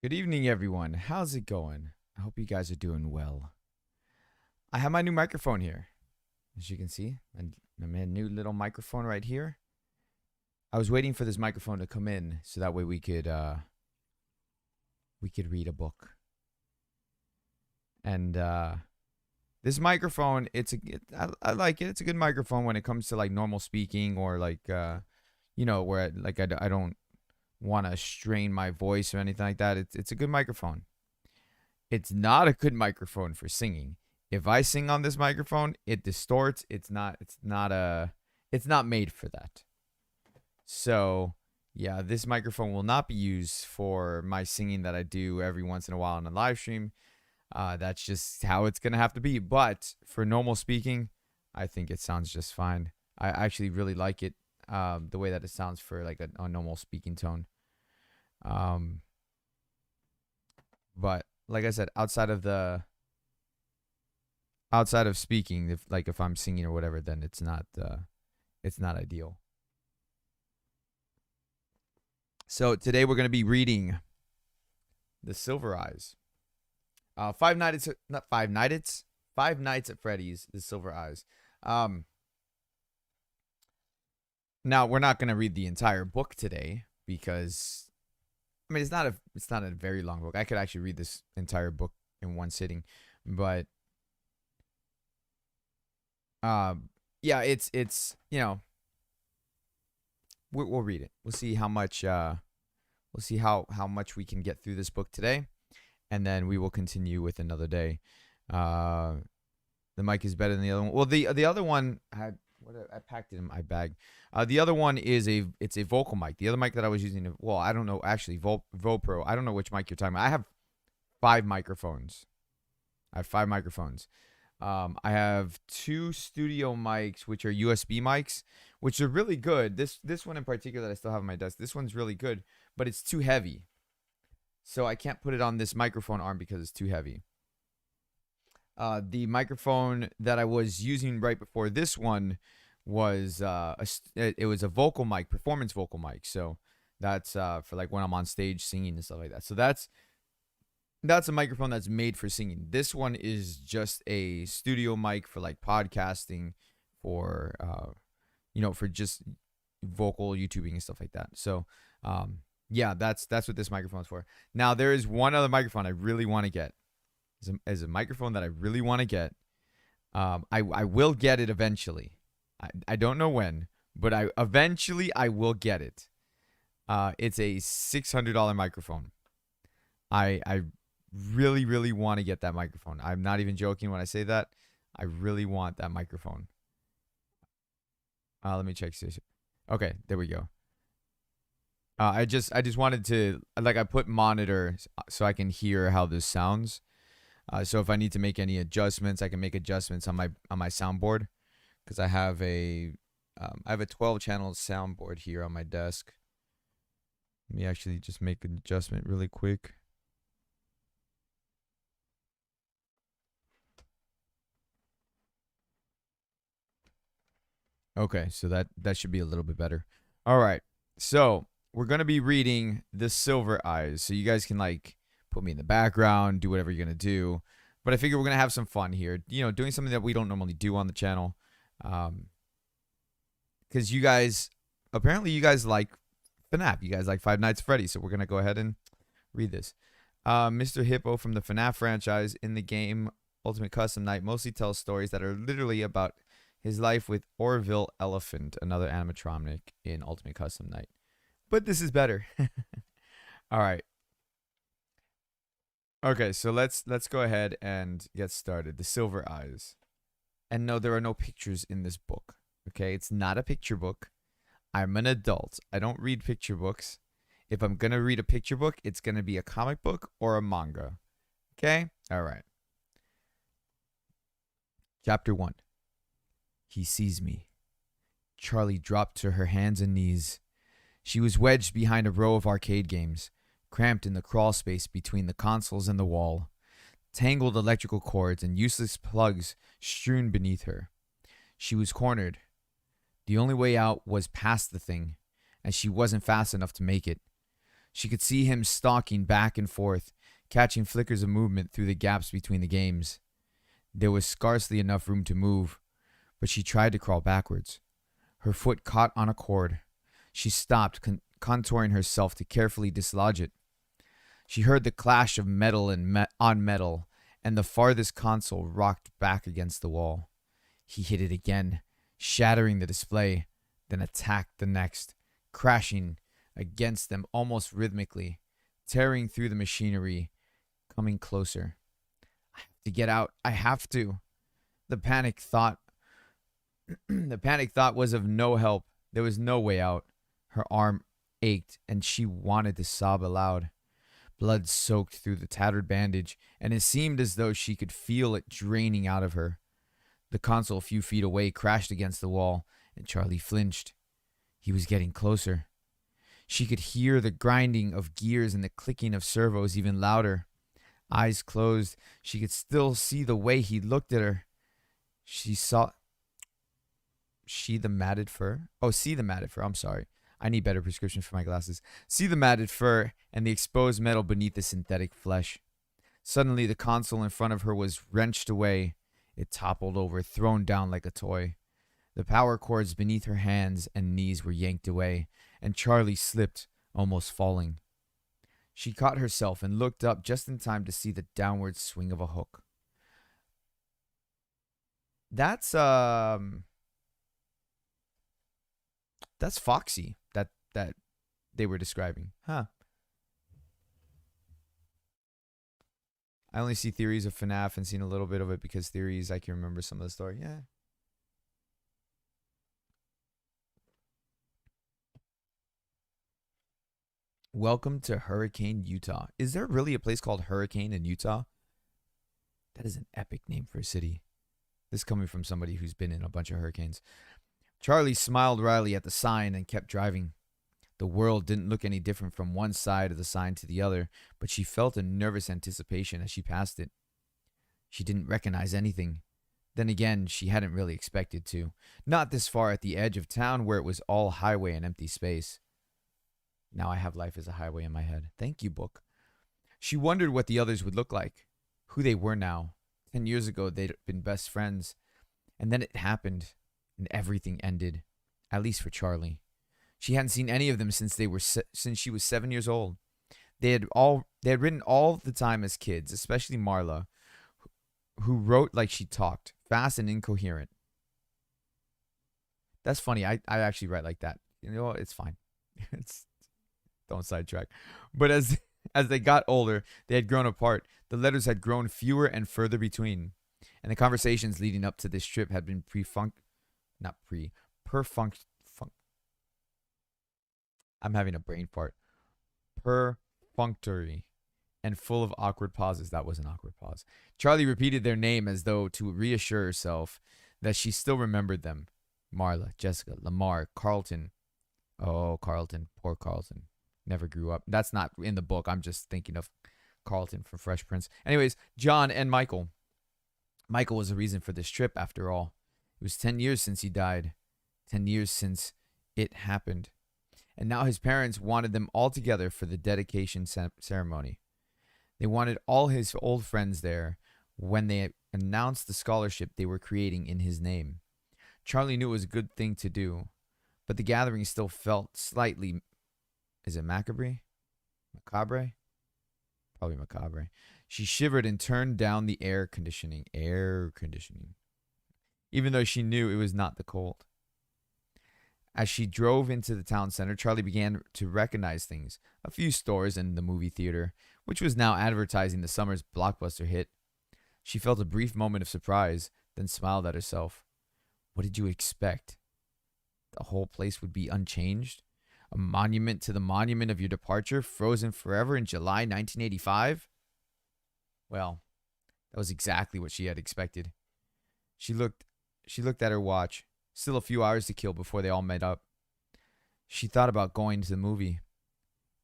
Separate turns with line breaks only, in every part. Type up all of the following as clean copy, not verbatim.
Good evening, everyone. How's it going? I hope you guys are doing well. I have my new microphone here, as you can see. My new little microphone right here. I was waiting for this microphone to come in so that way we could read a book. And this microphone, I like it. It's a good microphone when it comes to like normal speaking or like where I don't want to strain my voice or anything like that. It's a good microphone. It's not a good microphone for singing. If I sing on this microphone, it distorts. It's not made for that. So, yeah, this microphone will not be used for my singing that I do every once in a while on a live stream. That's just how it's going to have to be. But for normal speaking, I think it sounds just fine. I actually really like it, the way that it sounds for like a normal speaking tone. But like I said, outside of speaking, if I'm singing or whatever, then it's not ideal. So today we're going to be reading The Silver Eyes. Five Nights at Freddy's, The Silver Eyes. Now we're not going to read the entire book today because it's not a very long book. I could actually read this entire book in one sitting, but yeah, it's we'll read it. We'll see how much how much we can get through this book today, and then we will continue with another day. The mic is better than the other one. Well, the other one I packed it in my bag. The other one is a vocal mic. The other mic that I was using, well, I don't know, actually, VoPro. I don't know which mic you're talking about. I have 5 microphones. I have 2 studio mics, which are USB mics, which are really good. This one in particular that I still have on my desk, this one's really good, but it's too heavy. So I can't put it on this microphone arm because it's too heavy. The microphone that I was using right before this one was it was a vocal mic, performance vocal mic. So that's for like when I'm on stage singing and stuff like that. So that's a microphone that's made for singing. This one is just a studio mic for like podcasting, for for just vocal YouTubing and stuff like that. So yeah, that's what this microphone's for. Now there is one other microphone I really want to get. Is a microphone that I really want to get. I will get it eventually. I don't know when, but I will get it. It's a $600 microphone. I really want to get that microphone. I'm not even joking when I say that. I really want that microphone. Let me check. Okay, there we go. I just wanted to, like, I put monitor so I can hear how this sounds. So if I need to make any adjustments, I can make adjustments on my soundboard, because I have a 12-channel soundboard here on my desk. Let me actually just make an adjustment really quick. Okay, so that should be a little bit better. All right, so we're gonna be reading The Silver Eyes, so you guys can like put me in the background, do whatever you're gonna do. But I figure we're gonna have some fun here, doing something that we don't normally do on the channel, because you guys like FNAF, you guys like Five Nights at Freddy, so we're gonna go ahead and read this. Mr. Hippo from the FNAF franchise in the game Ultimate Custom Night mostly tells stories that are literally about his life with Orville Elephant, another animatronic in Ultimate Custom Night. But this is better. All right. Okay, so let's go ahead and get started. The Silver Eyes. And no, there are no pictures in this book. Okay, it's not a picture book. I'm an adult. I don't read picture books. If I'm going to read a picture book, it's going to be a comic book or a manga. Okay? All right. Chapter 1. He sees me. Charlie dropped to her hands and knees. She was wedged behind a row of arcade games, cramped in the crawl space between the consoles and the wall, tangled electrical cords and useless plugs strewn beneath her. She was cornered. The only way out was past the thing, and she wasn't fast enough to make it. She could see him stalking back and forth, catching flickers of movement through the gaps between the games. There was scarcely enough room to move, but she tried to crawl backwards. Her foot caught on a cord. She stopped, contouring herself to carefully dislodge it. She heard the clash of metal on metal, and the farthest console rocked back against the wall. He hit it again, shattering the display, then attacked the next, crashing against them almost rhythmically, tearing through the machinery, coming closer. I have to get out. I have to. The panic thought was of no help. There was no way out. Her arm ached, and she wanted to sob aloud. Blood soaked through the tattered bandage, and it seemed as though she could feel it draining out of her. The console a few feet away crashed against the wall, and Charlie flinched. He was getting closer. She could hear the grinding of gears and the clicking of servos even louder. Eyes closed, she could still see the way he looked at her. She saw... See the matted fur. I'm sorry. I need better prescriptions for my glasses. See the matted fur and the exposed metal beneath the synthetic flesh. Suddenly, the console in front of her was wrenched away. It toppled over, thrown down like a toy. The power cords beneath her hands and knees were yanked away, and Charlie slipped, almost falling. She caught herself and looked up just in time to see the downward swing of a hook. That's Foxy that they were describing. Huh. I only see theories of FNAF and seen a little bit of it because theories I can remember some of the story. Yeah. Welcome to Hurricane, Utah. Is there really a place called Hurricane in Utah? That is an epic name for a city. This coming from somebody who's been in a bunch of hurricanes. Charlie smiled wryly at the sign and kept driving. The world didn't look any different from one side of the sign to the other, but she felt a nervous anticipation as she passed it. She didn't recognize anything. Then again, she hadn't really expected to. Not this far at the edge of town where it was all highway and empty space. Now I have life as a highway in my head. Thank you, book. She wondered what the others would look like, who they were now. 10 years ago, they'd been best friends. And then it happened, and everything ended, at least for Charlie. She hadn't seen any of them since she was 7 years old. They had written all the time as kids, especially Marla, who wrote like she talked, fast and incoherent. That's funny. I actually write like that. You know, it's fine. Don't sidetrack. But as they got older, they had grown apart. The letters had grown fewer and further between, and the conversations leading up to this trip had been I'm having a brain fart. Perfunctory and full of awkward pauses. That was an awkward pause. Charlie repeated their name as though to reassure herself that she still remembered them. Marla, Jessica, Lamar, Carlton. Oh, Carlton. Poor Carlton. Never grew up. That's not in the book. I'm just thinking of Carlton from Fresh Prince. Anyways, John and Michael. Michael was the reason for this trip, after all. It was 10 years since he died. 10 years since it happened. And now his parents wanted them all together for the dedication ceremony. They wanted all his old friends there when they announced the scholarship they were creating in his name. Charlie knew it was a good thing to do, but the gathering still felt slightly... Is it macabre? Macabre? Probably macabre. She shivered and turned down the air conditioning. Even though she knew it was not the cold. As she drove into the town center, Charlie began to recognize things. A few stores and the movie theater, which was now advertising the summer's blockbuster hit. She felt a brief moment of surprise, then smiled at herself. What did you expect? The whole place would be unchanged? A monument to the monument of your departure, frozen forever in July 1985? Well, that was exactly what she had expected. She looked at her watch. Still a few hours to kill before they all met up. She thought about going to the movie,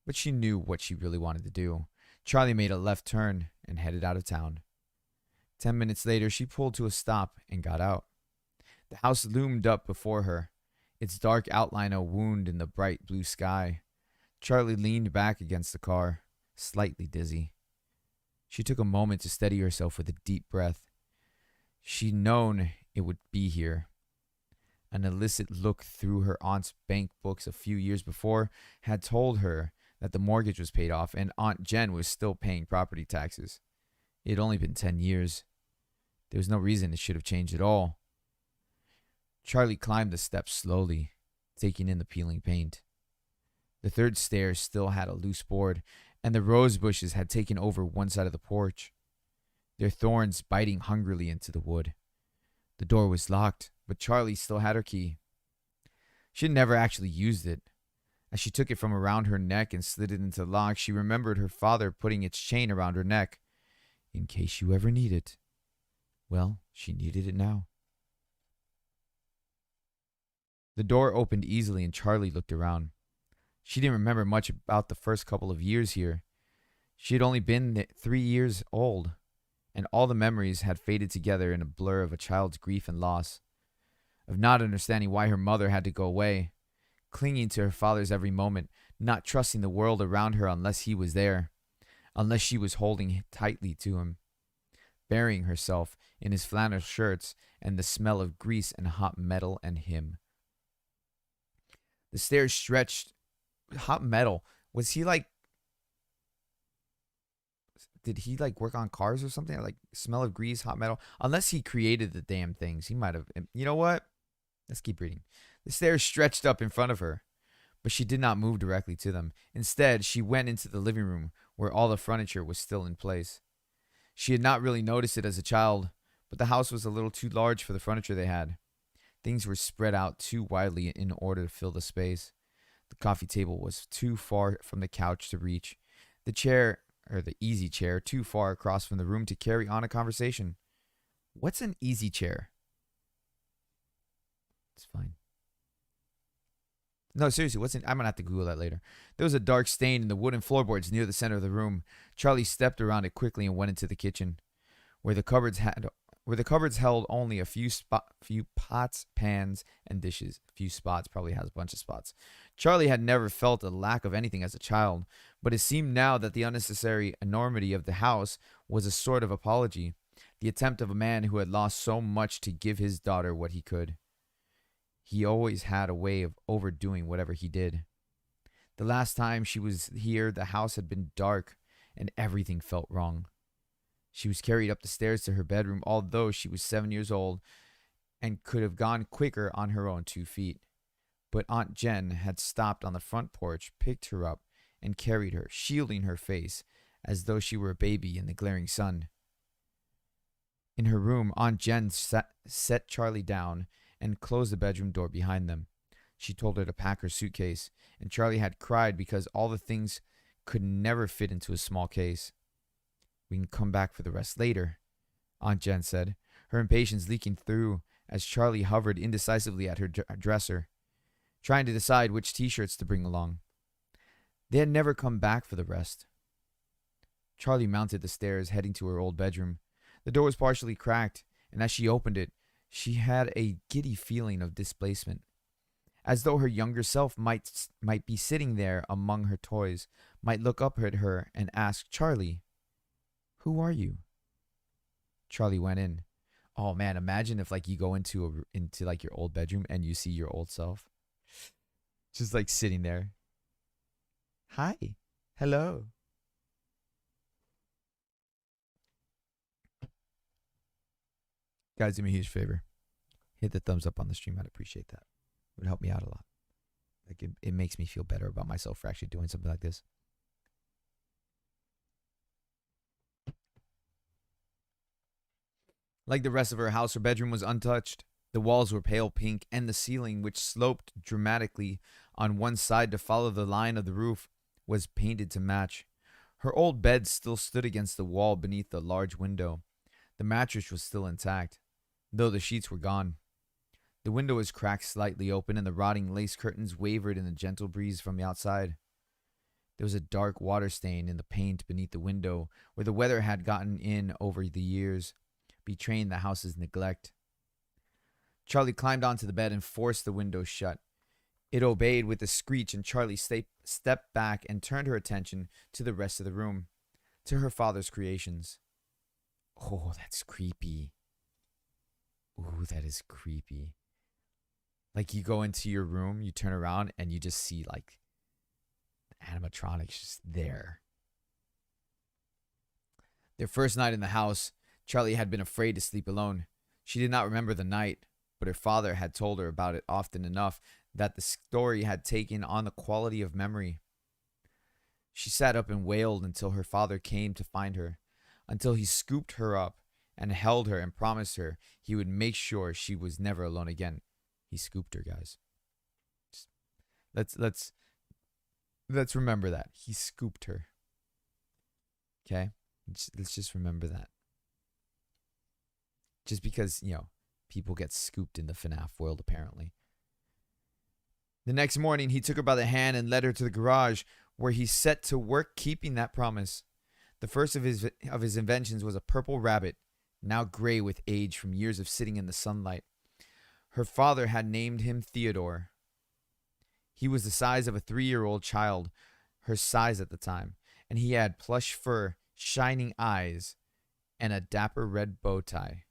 but she knew what she really wanted to do. Charlie made a left turn and headed out of town. 10 minutes later, she pulled to a stop and got out. The house loomed up before her, its dark outline a wound in the bright blue sky. Charlie leaned back against the car, slightly dizzy. She took a moment to steady herself with a deep breath. She'd known it would be here. An illicit look through her aunt's bank books a few years before had told her that the mortgage was paid off and Aunt Jen was still paying property taxes. It had only been 10 years. There was no reason it should have changed at all. Charlie climbed the steps slowly, taking in the peeling paint. The third stair still had a loose board, and the rose bushes had taken over one side of the porch, their thorns biting hungrily into the wood. The door was locked, but Charlie still had her key. She had never actually used it. As she took it from around her neck and slid it into the lock, she remembered her father putting its chain around her neck. In case you ever need it. Well, she needed it now. The door opened easily and Charlie looked around. She didn't remember much about the first couple of years here. She had only been 3 years old, and all the memories had faded together in a blur of a child's grief and loss, of not understanding why her mother had to go away, clinging to her father's every moment, not trusting the world around her unless he was there, unless she was holding tightly to him, burying herself in his flannel shirts and the smell of grease and hot metal and him. The stairs stretched. Hot metal. Was he like... Did he like work on cars or something? Like smell of grease, hot metal? Unless he created the damn things. He might have... You know what? Let's keep reading. The stairs stretched up in front of her, but she did not move directly to them. Instead, she went into the living room where all the furniture was still in place. She had not really noticed it as a child, but the house was a little too large for the furniture they had. Things were spread out too widely in order to fill the space. The coffee table was too far from the couch to reach. The chair, or the easy chair, too far across from the room to carry on a conversation. What's an easy chair? It's fine. No, seriously, I'm going to have to Google that later. There was a dark stain in the wooden floorboards near the center of the room. Charlie stepped around it quickly and went into the kitchen, where the cupboards held only a few pots, pans, and dishes. A few spots, probably has a bunch of spots. Charlie had never felt a lack of anything as a child, but it seemed now that the unnecessary enormity of the house was a sort of apology, the attempt of a man who had lost so much to give his daughter what he could. He always had a way of overdoing whatever he did. The last time she was here, the house had been dark, and everything felt wrong. She was carried up the stairs to her bedroom, although she was 7 years old and could have gone quicker on her own 2 feet. But Aunt Jen had stopped on the front porch, picked her up, and carried her, shielding her face as though she were a baby in the glaring sun. In her room, Aunt Jen set Charlie down and closed the bedroom door behind them. She told her to pack her suitcase, and Charlie had cried because all the things could never fit into a small case. We can come back for the rest later, Aunt Jen said, her impatience leaking through as Charlie hovered indecisively at her dresser, trying to decide which t-shirts to bring along. They had never come back for the rest. Charlie mounted the stairs, heading to her old bedroom. The door was partially cracked, and as she opened it, she had a giddy feeling of displacement, as though her younger self might be sitting there among her toys, might look up at her and ask, "Charlie, who are you?" Charlie went in. Oh man, imagine if like you go into like your old bedroom and you see your old self, just like sitting there. Hi, hello. Guys, do me a huge favor. Hit the thumbs up on the stream. I'd appreciate that. It would help me out a lot. Like it makes me feel better about myself for actually doing something like this. Like the rest of her house, her bedroom was untouched. The walls were pale pink, and the ceiling, which sloped dramatically on one side to follow the line of the roof, was painted to match. Her old bed still stood against the wall beneath the large window. The mattress was still intact, though the sheets were gone. The window was cracked slightly open, and the rotting lace curtains wavered in the gentle breeze from the outside. There was a dark water stain in the paint beneath the window, where the weather had gotten in over the years, betraying the house's neglect. Charlie climbed onto the bed and forced the window shut. It obeyed with a screech, and Charlie stepped back and turned her attention to the rest of the room, to her father's creations. Oh, that's creepy. Ooh, that is creepy. Like, you go into your room, you turn around, and you just see, like, animatronics just there. Their first night in the house, Charlie had been afraid to sleep alone. She did not remember the night, but her father had told her about it often enough that the story had taken on the quality of memory. She sat up and wailed until her father came to find her, until he scooped her up and held her and promised her he would make sure she was never alone again. He scooped her, guys. Let's remember that. He scooped her. Okay? Let's just remember that. Just because, people get scooped in the FNAF world, apparently. The next morning, he took her by the hand and led her to the garage, where he set to work keeping that promise. The first of his inventions was a purple rabbit, now gray with age from years of sitting in the sunlight. Her father had named him Theodore. He was the size of a 3-year-old child, her size at the time, and he had plush fur, shining eyes, and a dapper red bow tie.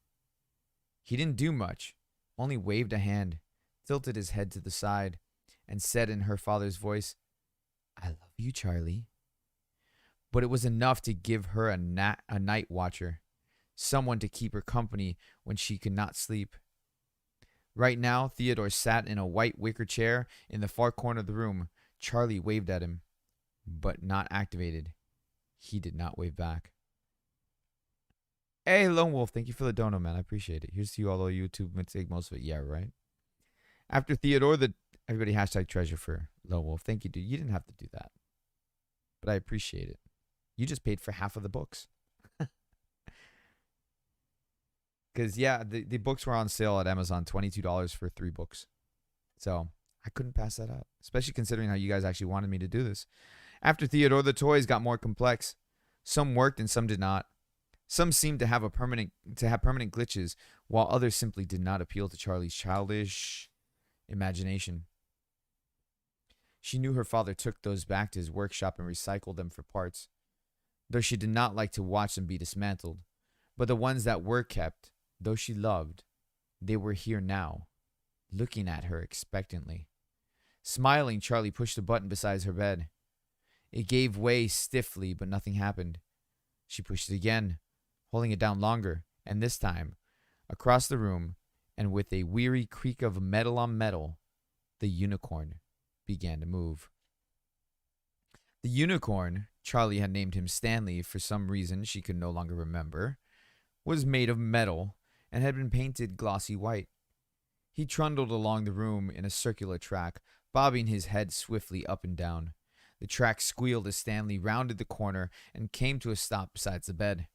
He didn't do much, only waved a hand, tilted his head to the side, and said in her father's voice, "I love you, Charlie." But it was enough to give her a night watcher, someone to keep her company when she could not sleep. Right now, Theodore sat in a white wicker chair in the far corner of the room. Charlie waved at him, but not activated. He did not wave back. Hey, Lone Wolf, thank you for the dono, man. I appreciate it. Here's to you, although YouTube would take most of it. Yeah, right? After Theodore, everybody hashtag treasure for Lone Wolf. Thank you, dude. You didn't have to do that, but I appreciate it. You just paid for half of the books. Because, yeah, the books were on sale at Amazon, $22 for 3 books. So I couldn't pass that up, especially considering how you guys actually wanted me to do this. After Theodore, the toys got more complex. Some worked and some did not. Some seemed to have permanent glitches, while others simply did not appeal to Charlie's childish imagination. She knew her father took those back to his workshop and recycled them for parts, though she did not like to watch them be dismantled. But the ones that were kept, though she loved, they were here now, looking at her expectantly. Smiling, Charlie pushed the button beside her bed. It gave way stiffly, but nothing happened. She pushed it again, holding it down longer, and this time, across the room, and with a weary creak of metal on metal, the unicorn began to move. The unicorn, Charlie had named him Stanley for some reason she could no longer remember, was made of metal and had been painted glossy white. He trundled along the room in a circular track, bobbing his head swiftly up and down. The track squealed as Stanley rounded the corner and came to a stop beside the bed.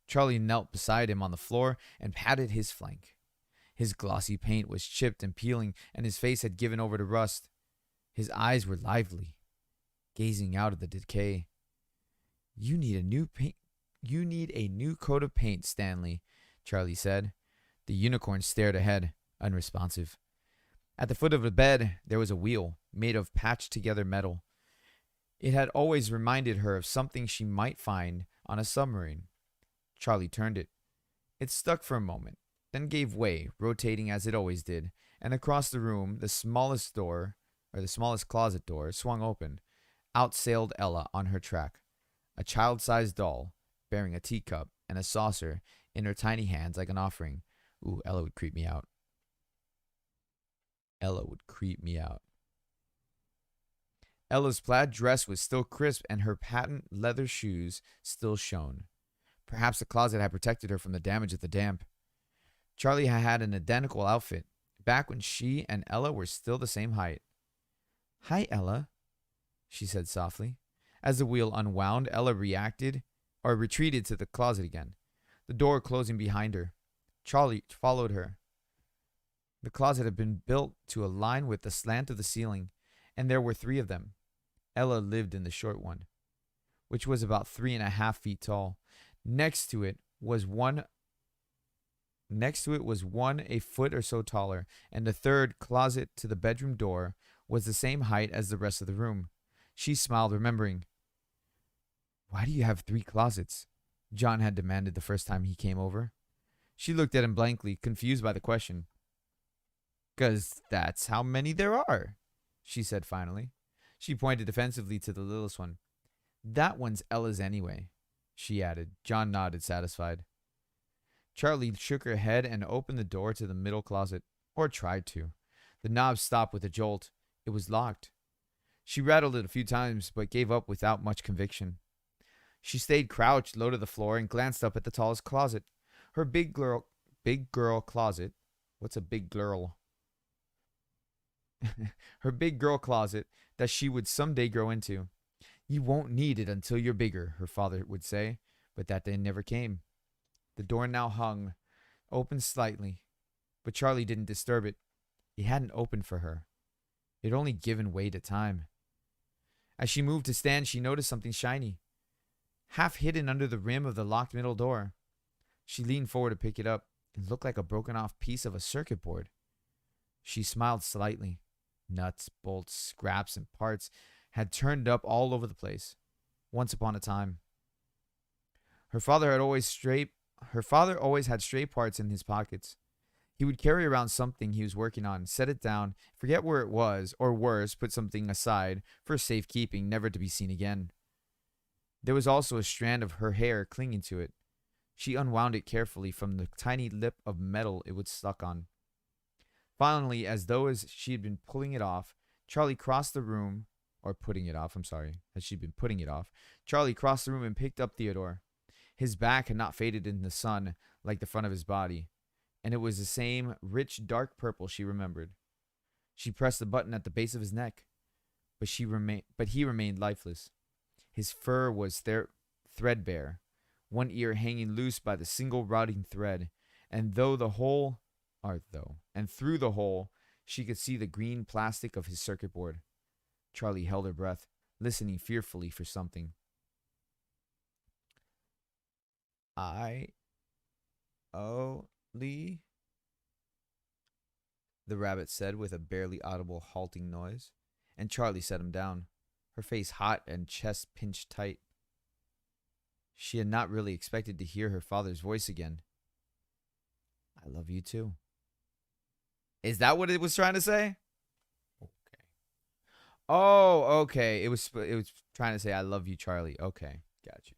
Charlie knelt beside him on the floor and patted his flank. His glossy paint was chipped and peeling, and his face had given over to rust. His eyes were lively, gazing out at the decay. "You need a new paint. You need a new coat of paint, Stanley," Charlie said. The unicorn stared ahead, unresponsive. At the foot of the bed, there was a wheel made of patched-together metal. It had always reminded her of something she might find on a submarine. Charlie turned it. It stuck for a moment, then gave way, rotating as it always did, and across the room, the smallest closet door, swung open. Out sailed Ella on her track, a child-sized doll, bearing a teacup and a saucer in her tiny hands like an offering. Ooh, Ella would creep me out. Ella's plaid dress was still crisp, and her patent leather shoes still shone. Perhaps the closet had protected her from the damage of the damp. Charlie had had an identical outfit, back when she and Ella were still the same height. "Hi, Ella," she said softly. As the wheel unwound, Ella retreated to the closet again, the door closing behind her. Charlie followed her. The closet had been built to align with the slant of the ceiling, and there were 3 of them. Ella lived in the short one, which was about 3.5 feet tall. Next to it was one a foot or so taller, and the third, closet to the bedroom door, was the same height as the rest of the room. She smiled, remembering. Why do you have 3 closets? John had demanded the first time he came over. She looked at him blankly, confused by the question. 'Cause that's how many there are, she said finally. She pointed defensively to the littlest one. That one's Ella's anyway, she added. John nodded, satisfied. Charlie shook her head and opened the door to the middle closet, or tried to. The knob stopped with a jolt. It was locked. She rattled it a few times, but gave up without much conviction. She stayed crouched low to the floor and glanced up at the tallest closet. Her big girl closet. What's a big girl? Her big girl closet that she would someday grow into. You won't need it until you're bigger, her father would say, but that day never came. The door now hung, open slightly, but Charlie didn't disturb it. It hadn't opened for her. It had only given way to time. As she moved to stand, she noticed something shiny, half hidden under the rim of the locked middle door. She leaned forward to pick it up. It looked like a broken off piece of a circuit board. She smiled slightly. Nuts, bolts, scraps, and parts had turned up all over the place. Once upon a time. Her father always had stray parts in his pockets. He would carry around something he was working on, set it down, forget where it was, or worse, put something aside for safekeeping, never to be seen again. There was also a strand of her hair clinging to it. She unwound it carefully from the tiny lip of metal it was stuck on. Finally, as she had been pulling it off, Charlie crossed the room, Charlie crossed the room and picked up Theodore. His back had not faded in the sun like the front of his body, and it was the same rich dark purple she remembered. She pressed the button at the base of his neck, but he remained lifeless. His fur was threadbare, one ear hanging loose by the single rotting thread, and through the hole, she could see the green plastic of his circuit board. Charlie held her breath, listening fearfully for something. Lee, the rabbit said with a barely audible halting noise, and Charlie set him down, her face hot and chest pinched tight. She had not really expected to hear her father's voice again. I love you too. Is that what it was trying to say? Okay. Oh, okay. It was trying to say I love you, Charlie. Okay, got you.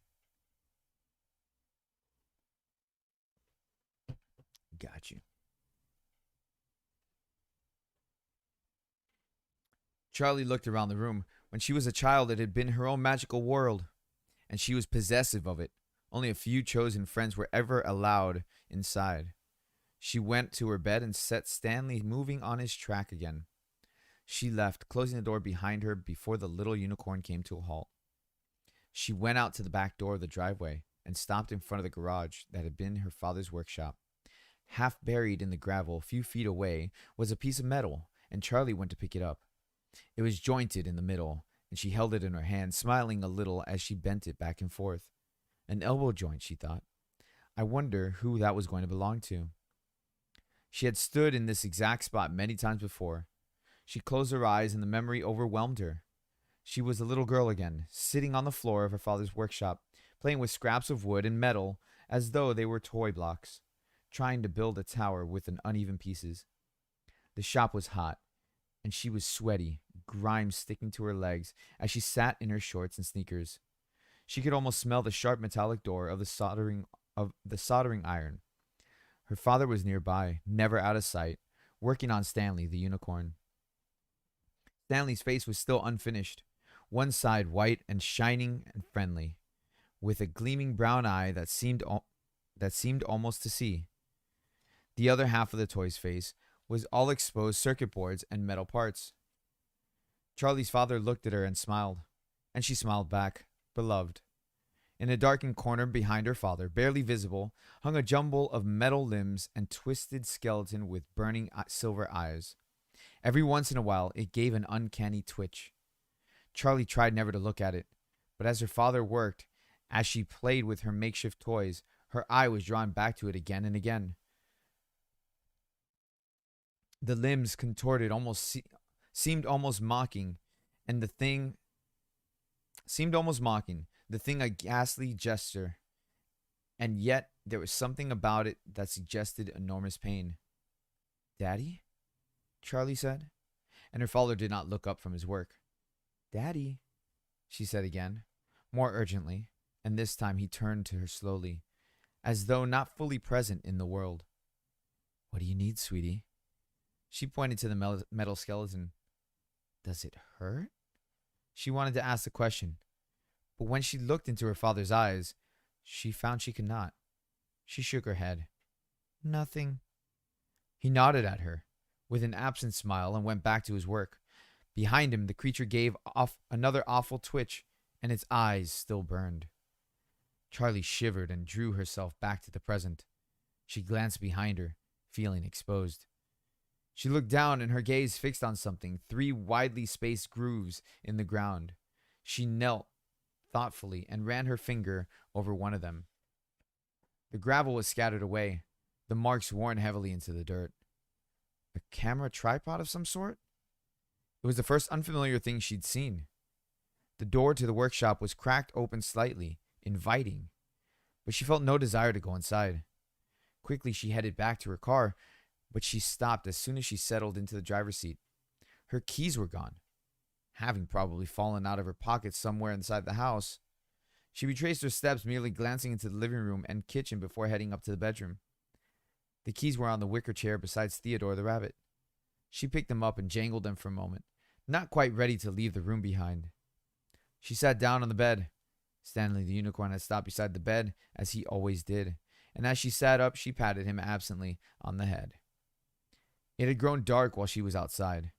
Got you. Charlie looked around the room. When she was a child, it had been her own magical world, and she was possessive of it. Only a few chosen friends were ever allowed inside. She went to her bed and set Stanley moving on his track again. She left, closing the door behind her before the little unicorn came to a halt. She went out to the back door of the driveway and stopped in front of the garage that had been her father's workshop. Half buried in the gravel a few feet away was a piece of metal, and Charlie went to pick it up. It was jointed in the middle, and she held it in her hand, smiling a little as she bent it back and forth. An elbow joint, she thought. I wonder who that was going to belong to. She had stood in this exact spot many times before. She closed her eyes and the memory overwhelmed her. She was a little girl again, sitting on the floor of her father's workshop, playing with scraps of wood and metal as though they were toy blocks, trying to build a tower with uneven pieces. The shop was hot, and she was sweaty, grime sticking to her legs as she sat in her shorts and sneakers. She could almost smell the sharp metallic door of the soldering iron. Her father was nearby, never out of sight, working on Stanley, the unicorn. Stanley's face was still unfinished, one side white and shining and friendly, with a gleaming brown eye that seemed almost to see. The other half of the toy's face was all exposed circuit boards and metal parts. Charlie's father looked at her and smiled, and she smiled back, beloved. In a darkened corner behind her father, barely visible, hung a jumble of metal limbs and twisted skeleton with burning silver eyes. Every once in a while, it gave an uncanny twitch. Charlie tried never to look at it, but as her father worked, as she played with her makeshift toys, her eye was drawn back to it again and again. The limbs contorted almost seemed almost mocking, and the thing seemed almost mocking, the thing a ghastly gesture, and yet there was something about it that suggested enormous pain. Daddy? Charlie said, and her father did not look up from his work. Daddy, she said again, more urgently, and this time he turned to her slowly, as though not fully present in the world. What do you need, sweetie? She pointed to the metal skeleton. Does it hurt? She wanted to ask the question, but when she looked into her father's eyes, she found she could not. She shook her head. Nothing. He nodded at her with an absent smile and went back to his work. Behind him, the creature gave off another awful twitch, and its eyes still burned. Charlie shivered and drew herself back to the present. She glanced behind her, feeling exposed. She looked down, and her gaze fixed on something, 3 widely spaced grooves in the ground. She knelt thoughtfully and ran her finger over one of them. The gravel was scattered away, the marks worn heavily into the dirt. A camera tripod of some sort? It was the first unfamiliar thing she'd seen. The door to the workshop was cracked open slightly, inviting, but she felt no desire to go inside. Quickly, she headed back to her car, but she stopped as soon as she settled into the driver's seat. Her keys were gone, having probably fallen out of her pocket somewhere inside the house. She retraced her steps, merely glancing into the living room and kitchen before heading up to the bedroom. The keys were on the wicker chair beside Theodore the rabbit. She picked them up and jangled them for a moment, not quite ready to leave the room behind. She sat down on the bed. Stanley the unicorn had stopped beside the bed, as he always did, and as she sat up, she patted him absently on the head. It had grown dark while she was outside,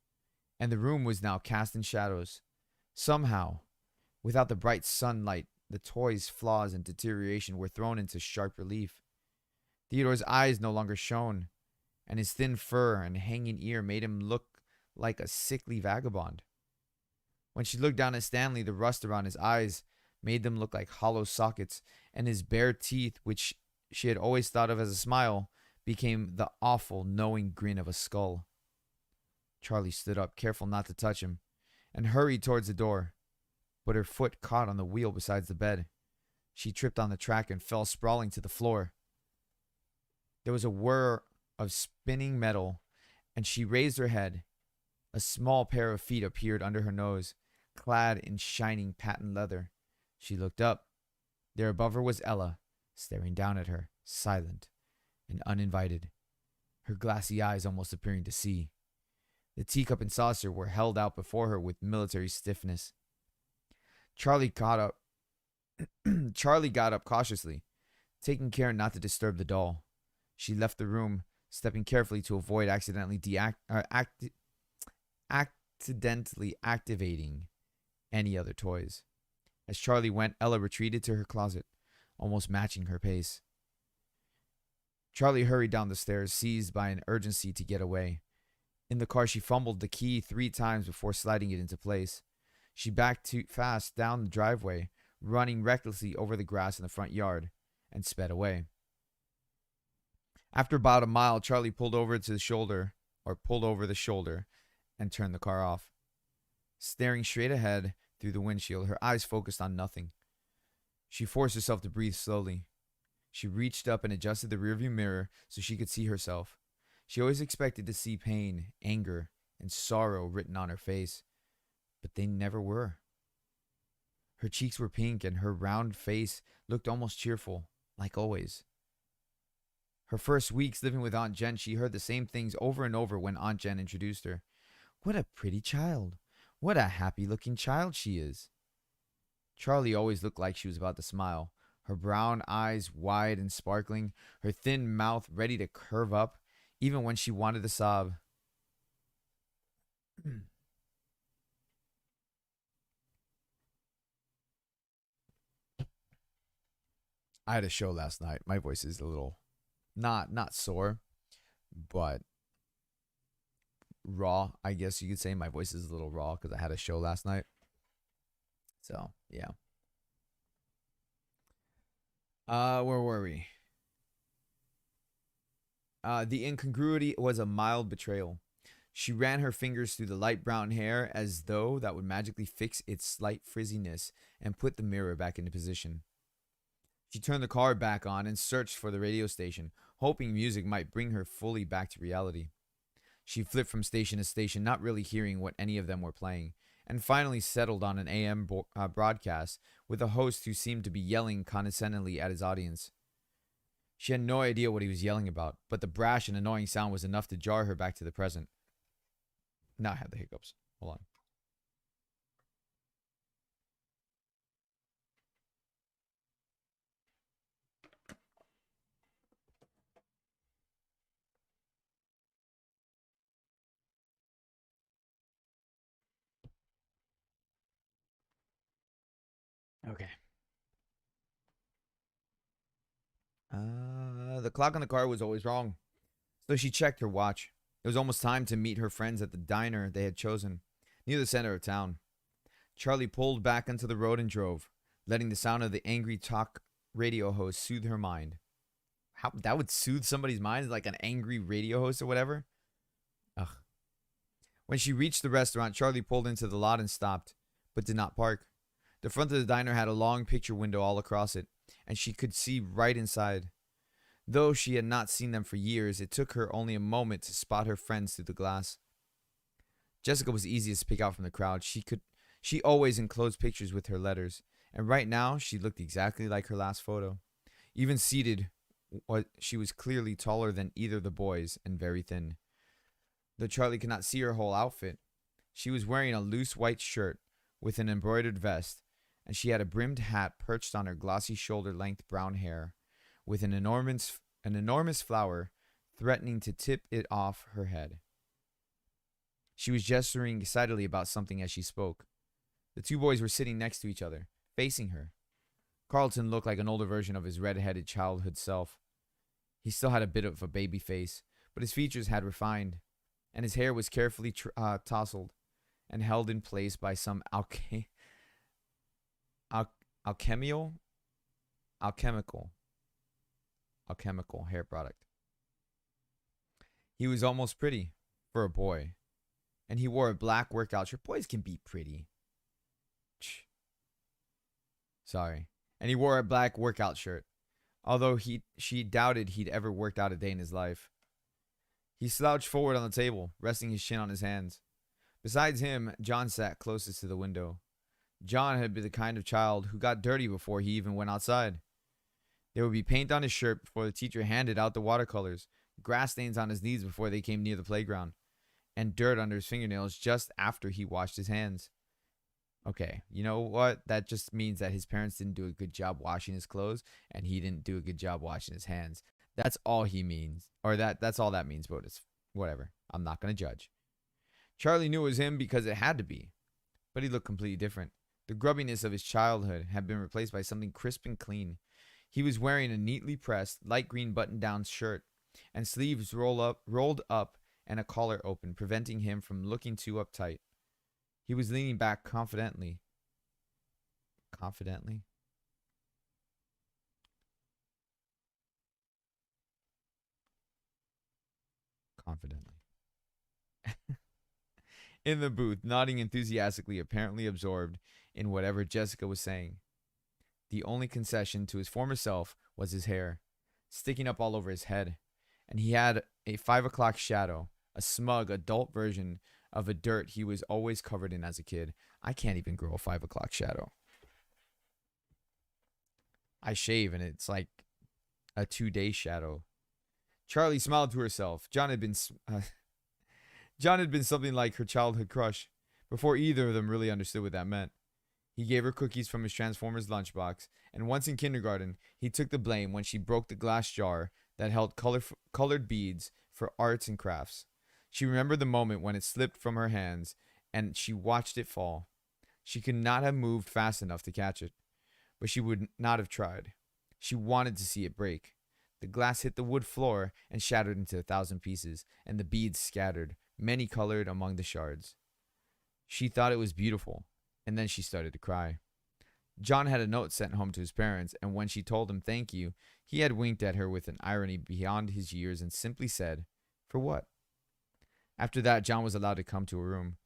and the room was now cast in shadows. Somehow, without the bright sunlight, the toy's flaws and deterioration were thrown into sharp relief. Theodore's eyes no longer shone, and his thin fur and hanging ear made him look like a sickly vagabond. When she looked down at Stanley, the rust around his eyes made them look like hollow sockets, and his bare teeth, which she had always thought of as a smile, became the awful, knowing grin of a skull. Charlie stood up, careful not to touch him, and hurried towards the door, but her foot caught on the wheel beside the bed. She tripped on the track and fell sprawling to the floor. There was a whir of spinning metal, and she raised her head. A small pair of feet appeared under her nose, clad in shining patent leather. She looked up. There above her was Ella, staring down at her, silent and uninvited, her glassy eyes almost appearing to see. The teacup and saucer were held out before her with military stiffness. Charlie got up cautiously, taking care not to disturb the doll. She left the room, stepping carefully to avoid accidentally activating any other toys. As Charlie went, Ella retreated to her closet, almost matching her pace. Charlie hurried down the stairs, seized by an urgency to get away. In the car, she fumbled the key 3 times before sliding it into place. She backed too fast down the driveway, running recklessly over the grass in the front yard, and sped away. After about a mile, Charlie pulled over the shoulder, and turned the car off. Staring straight ahead through the windshield, her eyes focused on nothing. She forced herself to breathe slowly. She reached up and adjusted the rearview mirror so she could see herself. She always expected to see pain, anger, and sorrow written on her face, but they never were. Her cheeks were pink, and her round face looked almost cheerful, like always. Her first weeks living with Aunt Jen, she heard the same things over and over when Aunt Jen introduced her. What a pretty child. What a happy-looking child she is. Charlie always looked like she was about to smile, her brown eyes wide and sparkling, her thin mouth ready to curve up, even when she wanted to sob. I had a show last night. My voice is a little not sore, but raw, I guess you could say. My voice is a little raw because I had a show last night. So, yeah. Where were we? The incongruity was a mild betrayal. She ran her fingers through the light brown hair as though that would magically fix its slight frizziness and put the mirror back into position. She turned the car back on and searched for the radio station, hoping music might bring her fully back to reality. She flipped from station to station, not really hearing what any of them were playing, and finally settled on an broadcast with a host who seemed to be yelling condescendingly at his audience. She had no idea what he was yelling about, but the brash and annoying sound was enough to jar her back to the present. Now I have the hiccups. Hold on. Okay. The clock on the car was always wrong, so she checked her watch. It was almost time to meet her friends at the diner they had chosen, near the center of town. Charlie pulled back onto the road and drove, letting the sound of the angry talk radio host soothe her mind. How that would soothe somebody's mind, like an angry radio host or whatever? Ugh. When she reached the restaurant, Charlie pulled into the lot and stopped, but did not park. The front of the diner had a long picture window all across it, and she could see right inside. Though she had not seen them for years, it took her only a moment to spot her friends through the glass. Jessica was easiest to pick out from the crowd. She always enclosed pictures with her letters, and right now she looked exactly like her last photo. Even seated, she was clearly taller than either of the boys and very thin. Though Charlie could not see her whole outfit, she was wearing a loose white shirt with an embroidered vest, and she had a brimmed hat perched on her glossy shoulder-length brown hair, with an enormous flower threatening to tip it off her head. She was gesturing excitedly about something as she spoke. The two boys were sitting next to each other, facing her. Carlton looked like an older version of his red-headed childhood self. He still had a bit of a baby face, but his features had refined, and his hair was carefully tousled and held in place by some alchemical hair product. He was almost pretty for a boy, and he wore a black workout shirt. Boys can be pretty. Sorry. And he wore a black workout shirt, although she doubted he'd ever worked out a day in his life. He slouched forward on the table, resting his chin on his hands. Besides him, John sat closest to the window. John had been the kind of child who got dirty before he even went outside. There would be paint on his shirt before the teacher handed out the watercolors, grass stains on his knees before they came near the playground, and dirt under his fingernails just after he washed his hands. Okay, you know what? That just means that his parents didn't do a good job washing his clothes, and he didn't do a good job washing his hands. That's all he means. Or that's all that means, but it's whatever. I'm not going to judge. Charlie knew it was him because it had to be. But he looked completely different. The grubbiness of his childhood had been replaced by something crisp and clean. He was wearing a neatly pressed, light green button-down shirt, and sleeves rolled up and a collar open, preventing him from looking too uptight. He was leaning back confidently. Confidently? Confidently. In the booth, nodding enthusiastically, apparently absorbed in whatever Jessica was saying. The only concession to his former self was his hair, sticking up all over his head, and he had a 5 o'clock shadow, a smug adult version of a dirt he was always covered in as a kid. I can't even grow a 5 o'clock shadow. I shave and it's like a 2-day shadow. Charlie smiled to herself. John had been something like her childhood crush, before either of them really understood what that meant. He gave her cookies from his Transformers lunchbox, and once in kindergarten, he took the blame when she broke the glass jar that held colored beads for arts and crafts. She remembered the moment when it slipped from her hands, and she watched it fall. She could not have moved fast enough to catch it, but she would not have tried. She wanted to see it break. The glass hit the wood floor and shattered into 1,000 pieces, and the beads scattered, many-colored among the shards. She thought it was beautiful, and then she started to cry. John had a note sent home to his parents, and when she told him thank you, he had winked at her with an irony beyond his years and simply said, "For what?" After that, John was allowed to come to her room.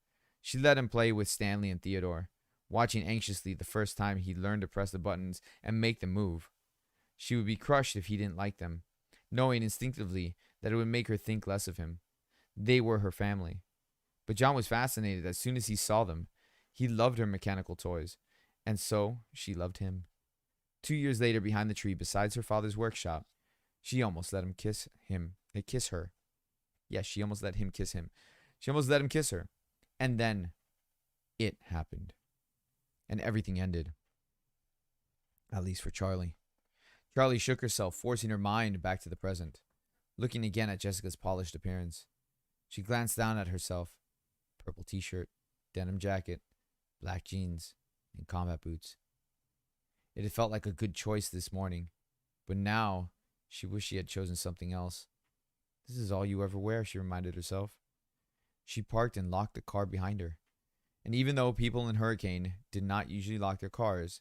She let him play with Stanley and Theodore, watching anxiously the first time he learned to press the buttons and make them move. She would be crushed if he didn't like them, knowing instinctively that it would make her think less of him. They were her family. But John was fascinated as soon as he saw them. He loved her mechanical toys, and so she loved him. 2 years later, behind the tree beside her father's workshop, she almost let him kiss him. Kiss her. Yes, she almost let him kiss him. She almost let him kiss her. And then it happened. And everything ended. At least for Charlie. Charlie shook herself, forcing her mind back to the present, looking again at Jessica's polished appearance. She glanced down at herself. Purple t-shirt, denim jacket, black jeans, and combat boots. It had felt like a good choice this morning, but now she wished she had chosen something else. This is all you ever wear, she reminded herself. She parked and locked the car behind her. And even though people in Hurricane did not usually lock their cars,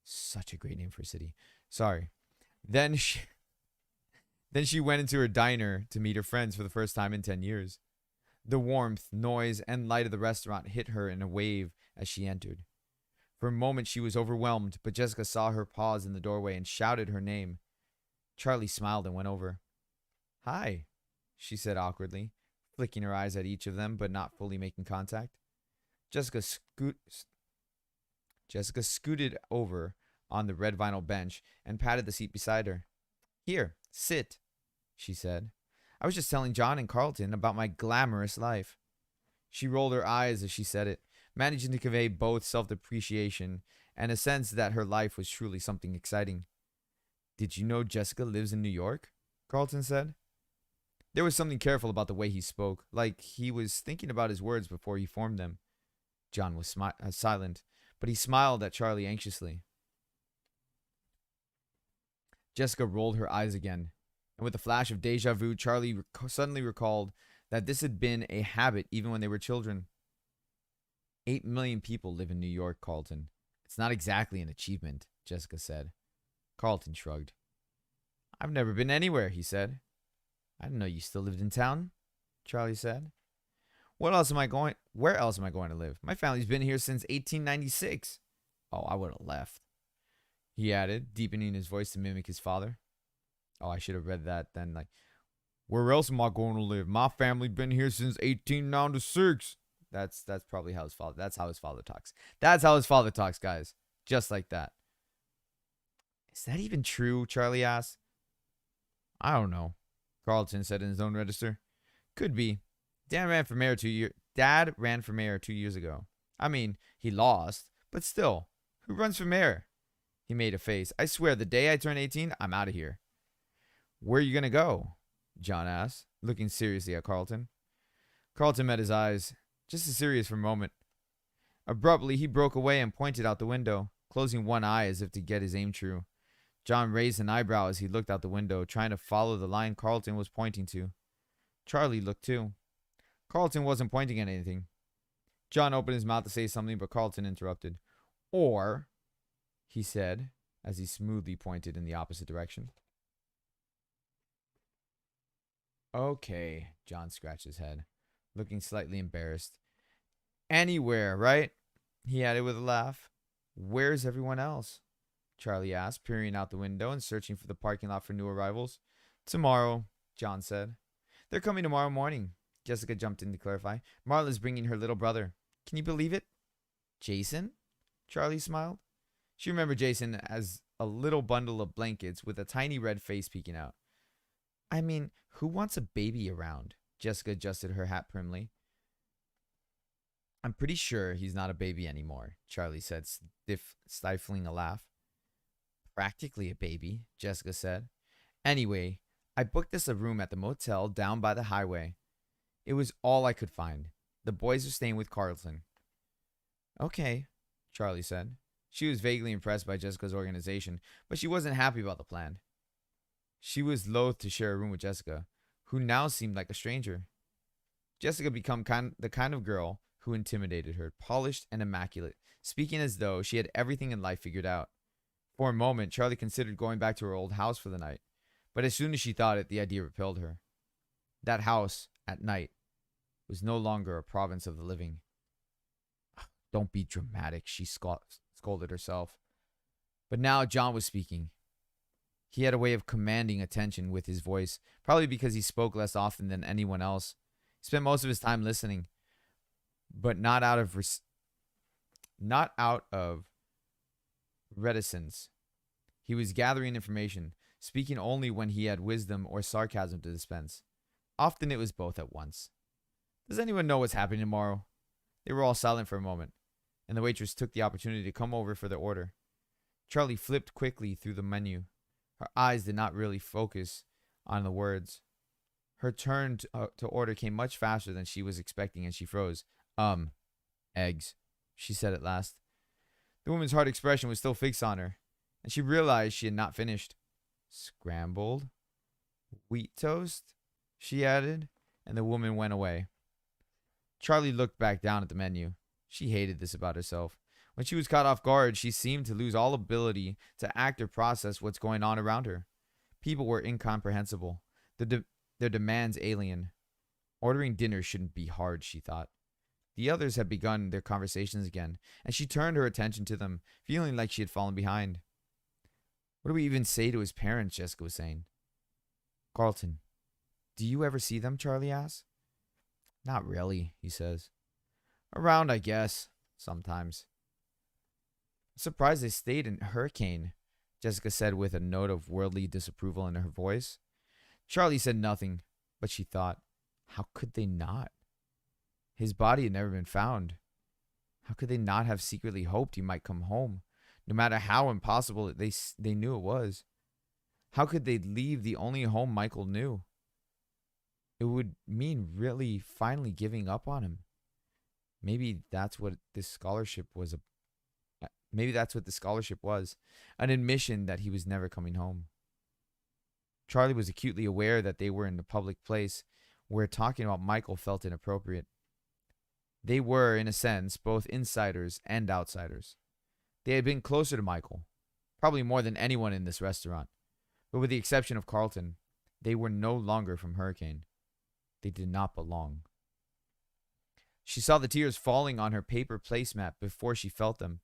such a great name for a city. Sorry. Then she went into her diner to meet her friends for the first time in 10 years. The warmth, noise, and light of the restaurant hit her in a wave as she entered. For a moment she was overwhelmed, but Jessica saw her pause in the doorway and shouted her name. Charlie smiled and went over. "Hi," she said awkwardly, flicking her eyes at each of them but not fully making contact. Jessica scooted over on the red vinyl bench and patted the seat beside her. "Here, sit," she said. "I was just telling John and Carlton about my glamorous life." She rolled her eyes as she said it, managing to convey both self-depreciation and a sense that her life was truly something exciting. "Did you know Jessica lives in New York?" Carlton said. There was something careful about the way he spoke, like he was thinking about his words before he formed them. John was silent, but he smiled at Charlie anxiously. Jessica rolled her eyes again, and with a flash of deja vu, Charlie suddenly recalled that this had been a habit even when they were children. 8 million people live in New York, Carlton. It's not exactly an achievement, Jessica said. Carlton shrugged. "I've never been anywhere," he said. "I didn't know you still lived in town," Charlie said. Where else am I going to live? My family's been here since 1896. "Oh, I would have left," he added, deepening his voice to mimic his father. Oh, I should have read that then. Like, "Where else am I going to live? My family been here since 1896. That's probably how his father. That's how his father talks. That's how his father talks, guys. Just like that. "Is that even true?" Charlie asked. "I don't know," Carlton said in his own register. "Could be. Dad ran for mayor 2 years ago. I mean, he lost, but still, who runs for mayor?" He made a face. "I swear, the day I turn 18, I'm out of here." "Where are you going to go?" John asked, looking seriously at Carlton. Carlton met his eyes, just as serious for a moment. Abruptly, he broke away and pointed out the window, closing one eye as if to get his aim true. John raised an eyebrow as he looked out the window, trying to follow the line Carlton was pointing to. Charlie looked too. Carlton wasn't pointing at anything. John opened his mouth to say something, but Carlton interrupted. "Or," he said, as he smoothly pointed in the opposite direction. "Okay," John scratched his head, looking slightly embarrassed. "Anywhere, right?" he added with a laugh. "Where's everyone else?" Charlie asked, peering out the window and searching for the parking lot for new arrivals. "Tomorrow," John said. "They're coming tomorrow morning," Jessica jumped in to clarify. "Marla's bringing her little brother. Can you believe it?" "Jason?" Charlie smiled. She remembered Jason as a little bundle of blankets with a tiny red face peeking out. "I mean, who wants a baby around?" Jessica adjusted her hat primly. "I'm pretty sure he's not a baby anymore," Charlie said, stifling a laugh. "Practically a baby," Jessica said. "Anyway, I booked us a room at the motel down by the highway. It was all I could find. The boys are staying with Carlton." "Okay," Charlie said. She was vaguely impressed by Jessica's organization, but she wasn't happy about the plan. She was loath to share a room with Jessica, who now seemed like a stranger. Jessica became the kind of girl who intimidated her, polished and immaculate, speaking as though she had everything in life figured out. For a moment, Charlie considered going back to her old house for the night, but as soon as she thought it, the idea repelled her. That house, at night, was no longer a province of the living. Don't be dramatic, she scolded herself. But now John was speaking. He had a way of commanding attention with his voice, probably because he spoke less often than anyone else. He spent most of his time listening, but not out of reticence. He was gathering information, speaking only when he had wisdom or sarcasm to dispense. Often it was both at once. Does anyone know what's happening tomorrow? They were all silent for a moment, and the waitress took the opportunity to come over for their order. Charlie flipped quickly through the menu. Her eyes did not really focus on the words. Her turn to order came much faster than she was expecting, and she froze. Eggs, she said at last. The woman's hard expression was still fixed on her, and she realized she had not finished. Scrambled wheat toast, she added, and the woman went away. Charlie looked back down at the menu. She hated this about herself. When she was caught off guard, she seemed to lose all ability to act or process what's going on around her. People were incomprehensible, their demands alien. Ordering dinner shouldn't be hard, she thought. The others had begun their conversations again, and she turned her attention to them, feeling like she had fallen behind. What do we even say to his parents? Jessica was saying. Carlton, do you ever see them? Charlie asked. Not really, he says. Around, I guess. Sometimes. I'm surprised they stayed in Hurricane, Jessica said with a note of worldly disapproval in her voice. Charlie said nothing, but she thought, how could they not? His body had never been found. How could they not have secretly hoped he might come home, no matter how impossible they knew it was? How could they leave the only home Michael knew? It would mean really finally giving up on him. Maybe that's what this scholarship was. Maybe that's what the scholarship was, an admission that he was never coming home. Charlie was acutely aware that they were in a public place where talking about Michael felt inappropriate. They were, in a sense, both insiders and outsiders. They had been closer to Michael, probably more than anyone in this restaurant, but with the exception of Carlton, they were no longer from Hurricane. They did not belong. She saw the tears falling on her paper placemat before she felt them,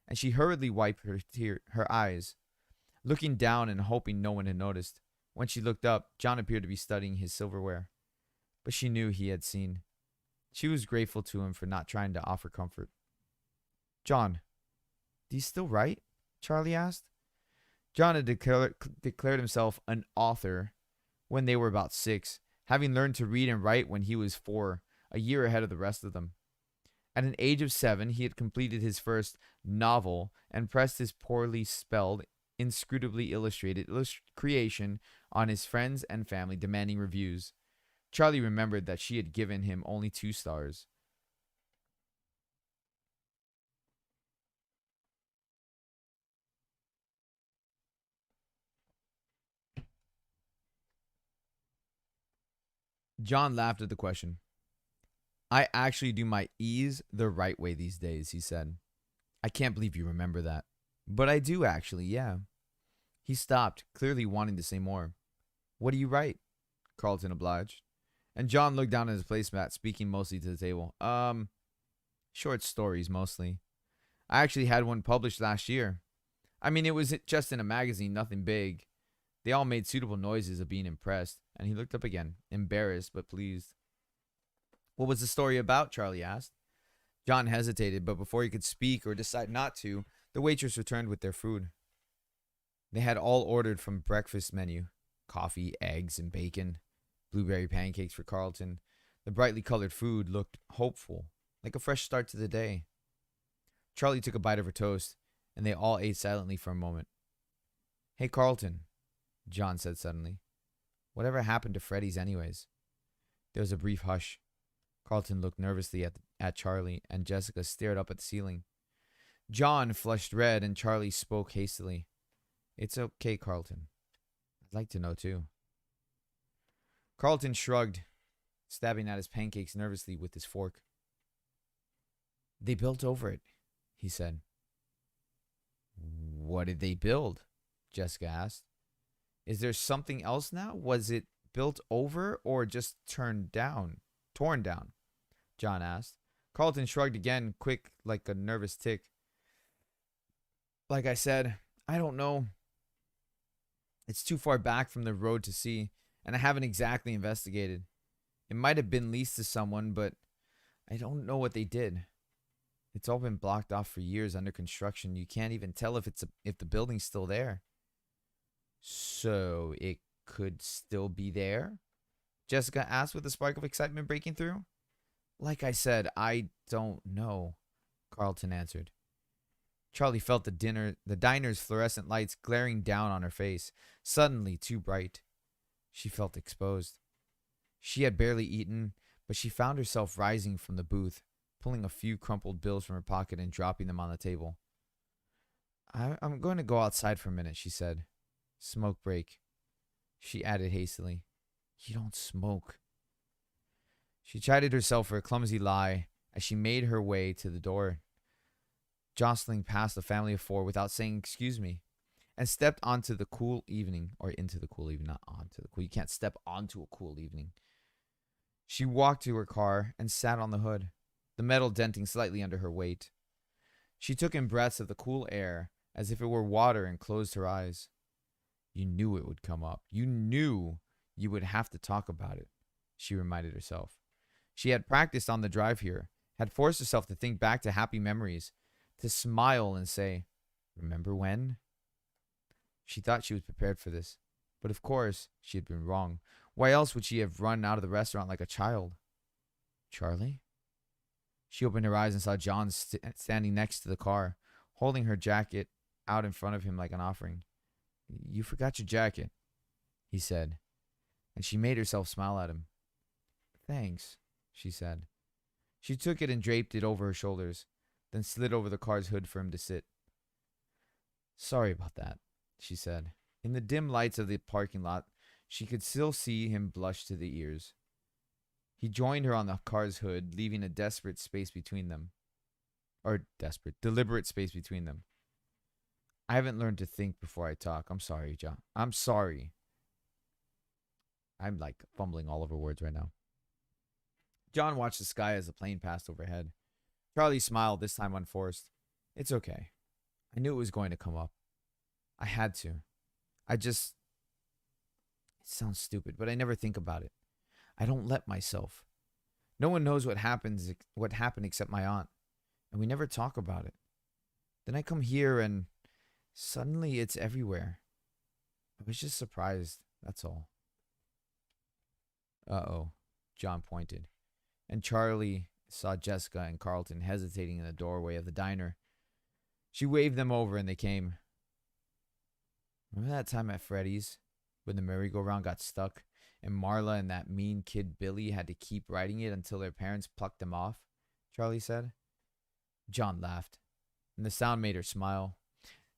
and she hurriedly wiped her eyes, looking down and hoping no one had noticed. When she looked up, John appeared to be studying his silverware, but she knew he had seen. She was grateful to him for not trying to offer comfort. John, do you still write? Charlie asked. John had declared himself an author when they were about 6, having learned to read and write when he was 4, a year ahead of the rest of them. At an age of 7, he had completed his first novel and pressed his poorly spelled, inscrutably illustrated creation on his friends and family, demanding reviews. Charlie remembered that she had given him only 2 stars. John laughed at the question. I actually do my E's the right way these days, he said. I can't believe you remember that. But I do actually, yeah. He stopped, clearly wanting to say more. What do you write? Carlton obliged. And John looked down at his placemat, speaking mostly to the table. Short stories, mostly. I actually had one published last year. I mean, it was just in a magazine, nothing big. They all made suitable noises of being impressed, and he looked up again, embarrassed but pleased. What was the story about? Charlie asked. John hesitated, but before he could speak or decide not to, the waitress returned with their food. They had all ordered from breakfast menu. Coffee, eggs, and bacon. Blueberry pancakes for Carlton. The brightly colored food looked hopeful, like a fresh start to the day. Charlie took a bite of her toast, and they all ate silently for a moment. Hey, Carlton, John said suddenly. Whatever happened to Freddy's anyways? There was a brief hush. Carlton looked nervously at Charlie, and Jessica stared up at the ceiling. John flushed red, and Charlie spoke hastily. It's okay, Carlton. I'd like to know, too. Carlton shrugged, stabbing at his pancakes nervously with his fork. They built over it, he said. What did they build? Jessica asked. Is there something else now? Was it built over or just torn down? John asked. Carlton shrugged again, quick like a nervous tick. Like I said, I don't know. It's too far back from the road to see, and I haven't exactly investigated. It might have been leased to someone, but I don't know what they did. It's all been blocked off for years under construction. You can't even tell if the building's still there. So it could still be there? Jessica asked with a spark of excitement breaking through. Like I said, I don't know, Carlton answered. Charlie felt the diner's fluorescent lights glaring down on her face, suddenly too bright. She felt exposed. She had barely eaten, but she found herself rising from the booth, pulling a few crumpled bills from her pocket and dropping them on the table. I'm going to go outside for a minute, she said. Smoke break. She added hastily, You don't smoke. She chided herself for a clumsy lie as she made her way to the door, jostling past the family of four without saying excuse me, and stepped onto the cool evening, or into the cool evening, not onto the cool. You can't step onto a cool evening. She walked to her car and sat on the hood, the metal denting slightly under her weight. She took in breaths of the cool air as if it were water and closed her eyes. You knew it would come up. You knew you would have to talk about it, she reminded herself. She had practiced on the drive here, had forced herself to think back to happy memories, to smile and say, Remember when? She thought she was prepared for this, but of course she had been wrong. Why else would she have run out of the restaurant like a child? Charlie? She opened her eyes and saw John standing next to the car, holding her jacket out in front of him like an offering. You forgot your jacket, he said, and she made herself smile at him. Thanks, she said. She took it and draped it over her shoulders, then slid over the car's hood for him to sit. Sorry about that, she said. In the dim lights of the parking lot, she could still see him blush to the ears. He joined her on the car's hood, leaving a deliberate space between them. I haven't learned to think before I talk. I'm sorry, John. I'm sorry. I'm like fumbling all over words right now. John watched the sky as the plane passed overhead. Charlie smiled, this time unforced. It's okay. I knew it was going to come up. I had to. It sounds stupid, but I never think about it. I don't let myself. No one knows what happened except my aunt, and we never talk about it. Then I come here and suddenly it's everywhere. I was just surprised, that's all. Uh-oh, John pointed, and Charlie saw Jessica and Carlton hesitating in the doorway of the diner. She waved them over and they came. Remember that time at Freddy's when the merry-go-round got stuck and Marla and that mean kid Billy had to keep riding it until their parents plucked them off? Charlie said. John laughed, and the sound made her smile.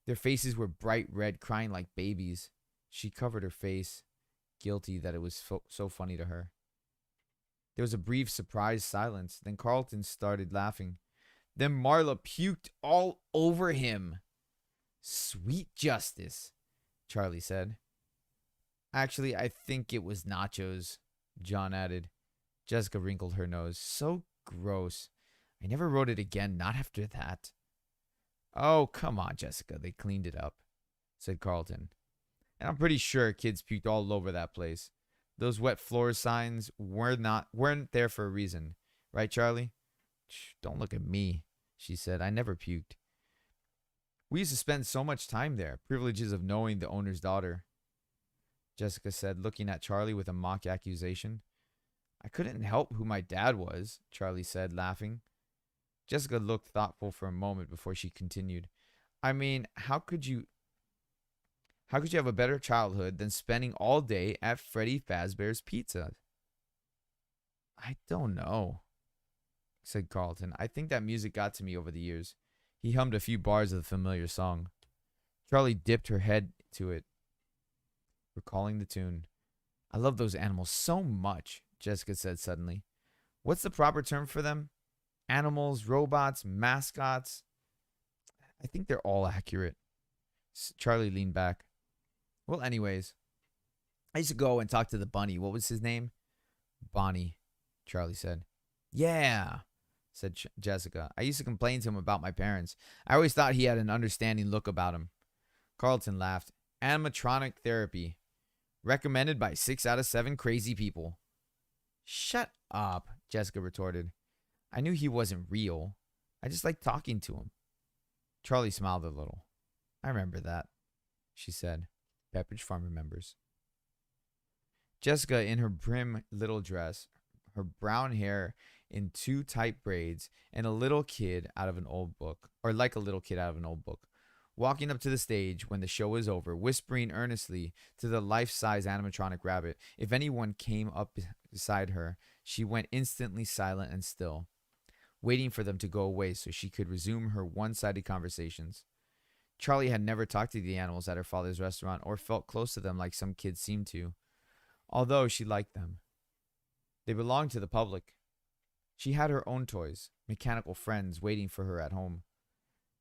Their faces were bright red, crying like babies. She covered her face, guilty that it was so funny to her. There was a brief, surprised silence. Then Carlton started laughing. Then Marla puked all over him. Sweet justice, Charlie said. Actually, I think it was nachos, John added. Jessica wrinkled her nose. So gross. I never wrote it again, not after that. Oh, come on, Jessica. They cleaned it up, said Carlton. And I'm pretty sure kids puked all over that place. Those wet floor signs weren't there for a reason. Right, Charlie? Shh, don't look at me, she said. I never puked. We used to spend so much time there. Privileges of knowing the owner's daughter, Jessica said, looking at Charlie with a mock accusation. I couldn't help who my dad was, Charlie said, laughing. Jessica looked thoughtful for a moment before she continued. I mean, how could you have a better childhood than spending all day at Freddy Fazbear's Pizza? I don't know, said Carlton. I think that music got to me over the years. He hummed a few bars of the familiar song. Charlie dipped her head to it, recalling the tune. I love those animals so much, Jessica said suddenly. What's the proper term for them? Animals, robots, mascots? I think they're all accurate. Charlie leaned back. Well, anyways, I used to go and talk to the bunny. What was his name? Bonnie, Charlie said. Yeah, said Jessica. I used to complain to him about my parents. I always thought he had an understanding look about him. Carlton laughed. Animatronic therapy. Recommended by 6 out of 7 crazy people. Shut up, Jessica retorted. I knew he wasn't real. I just liked talking to him. Charlie smiled a little. I remember that, she said. Pepperidge Farm remembers. Jessica, in her prim little dress, her brown hair in 2 tight braids, and a little kid out of an old book, or like a little kid out of an old book, walking up to the stage when the show was over, whispering earnestly to the life-size animatronic rabbit. If anyone came up beside her, she went instantly silent and still, waiting for them to go away so she could resume her one-sided conversations. Charlie had never talked to the animals at her father's restaurant or felt close to them like some kids seemed to, although she liked them. They belonged to the public. She had her own toys, mechanical friends waiting for her at home,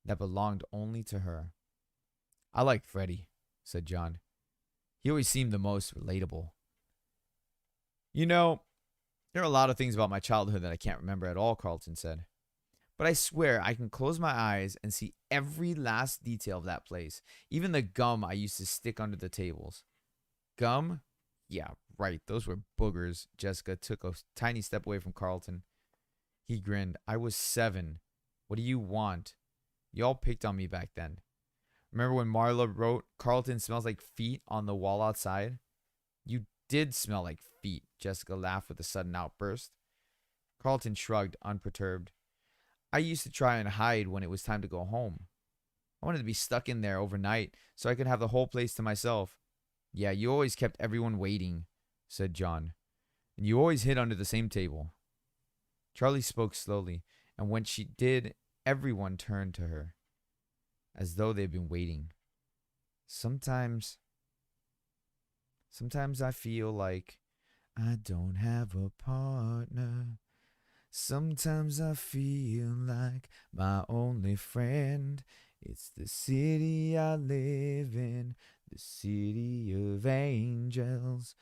that belonged only to her. I like Freddy, said John. He always seemed the most relatable. You know, there are a lot of things about my childhood that I can't remember at all, Carlton said. But I swear I can close my eyes and see every last detail of that place, even the gum I used to stick under the tables. Gum? Yeah, right, those were boogers. Jessica took a tiny step away from Carlton. He grinned. I was 7. What do you want? Y'all picked on me back then. Remember when Marla wrote, Carlton smells like feet on the wall outside? You did smell like feet, Jessica laughed with a sudden outburst. Carlton shrugged, unperturbed. I used to try and hide when it was time to go home. I wanted to be stuck in there overnight so I could have the whole place to myself. Yeah, you always kept everyone waiting, said John. And you always hid under the same table. Charlie spoke slowly, and when she did, everyone turned to her, as though they'd been waiting. Sometimes I feel like I don't have a partner. Sometimes I feel like my only friend. It's the city I live in, the city of angels.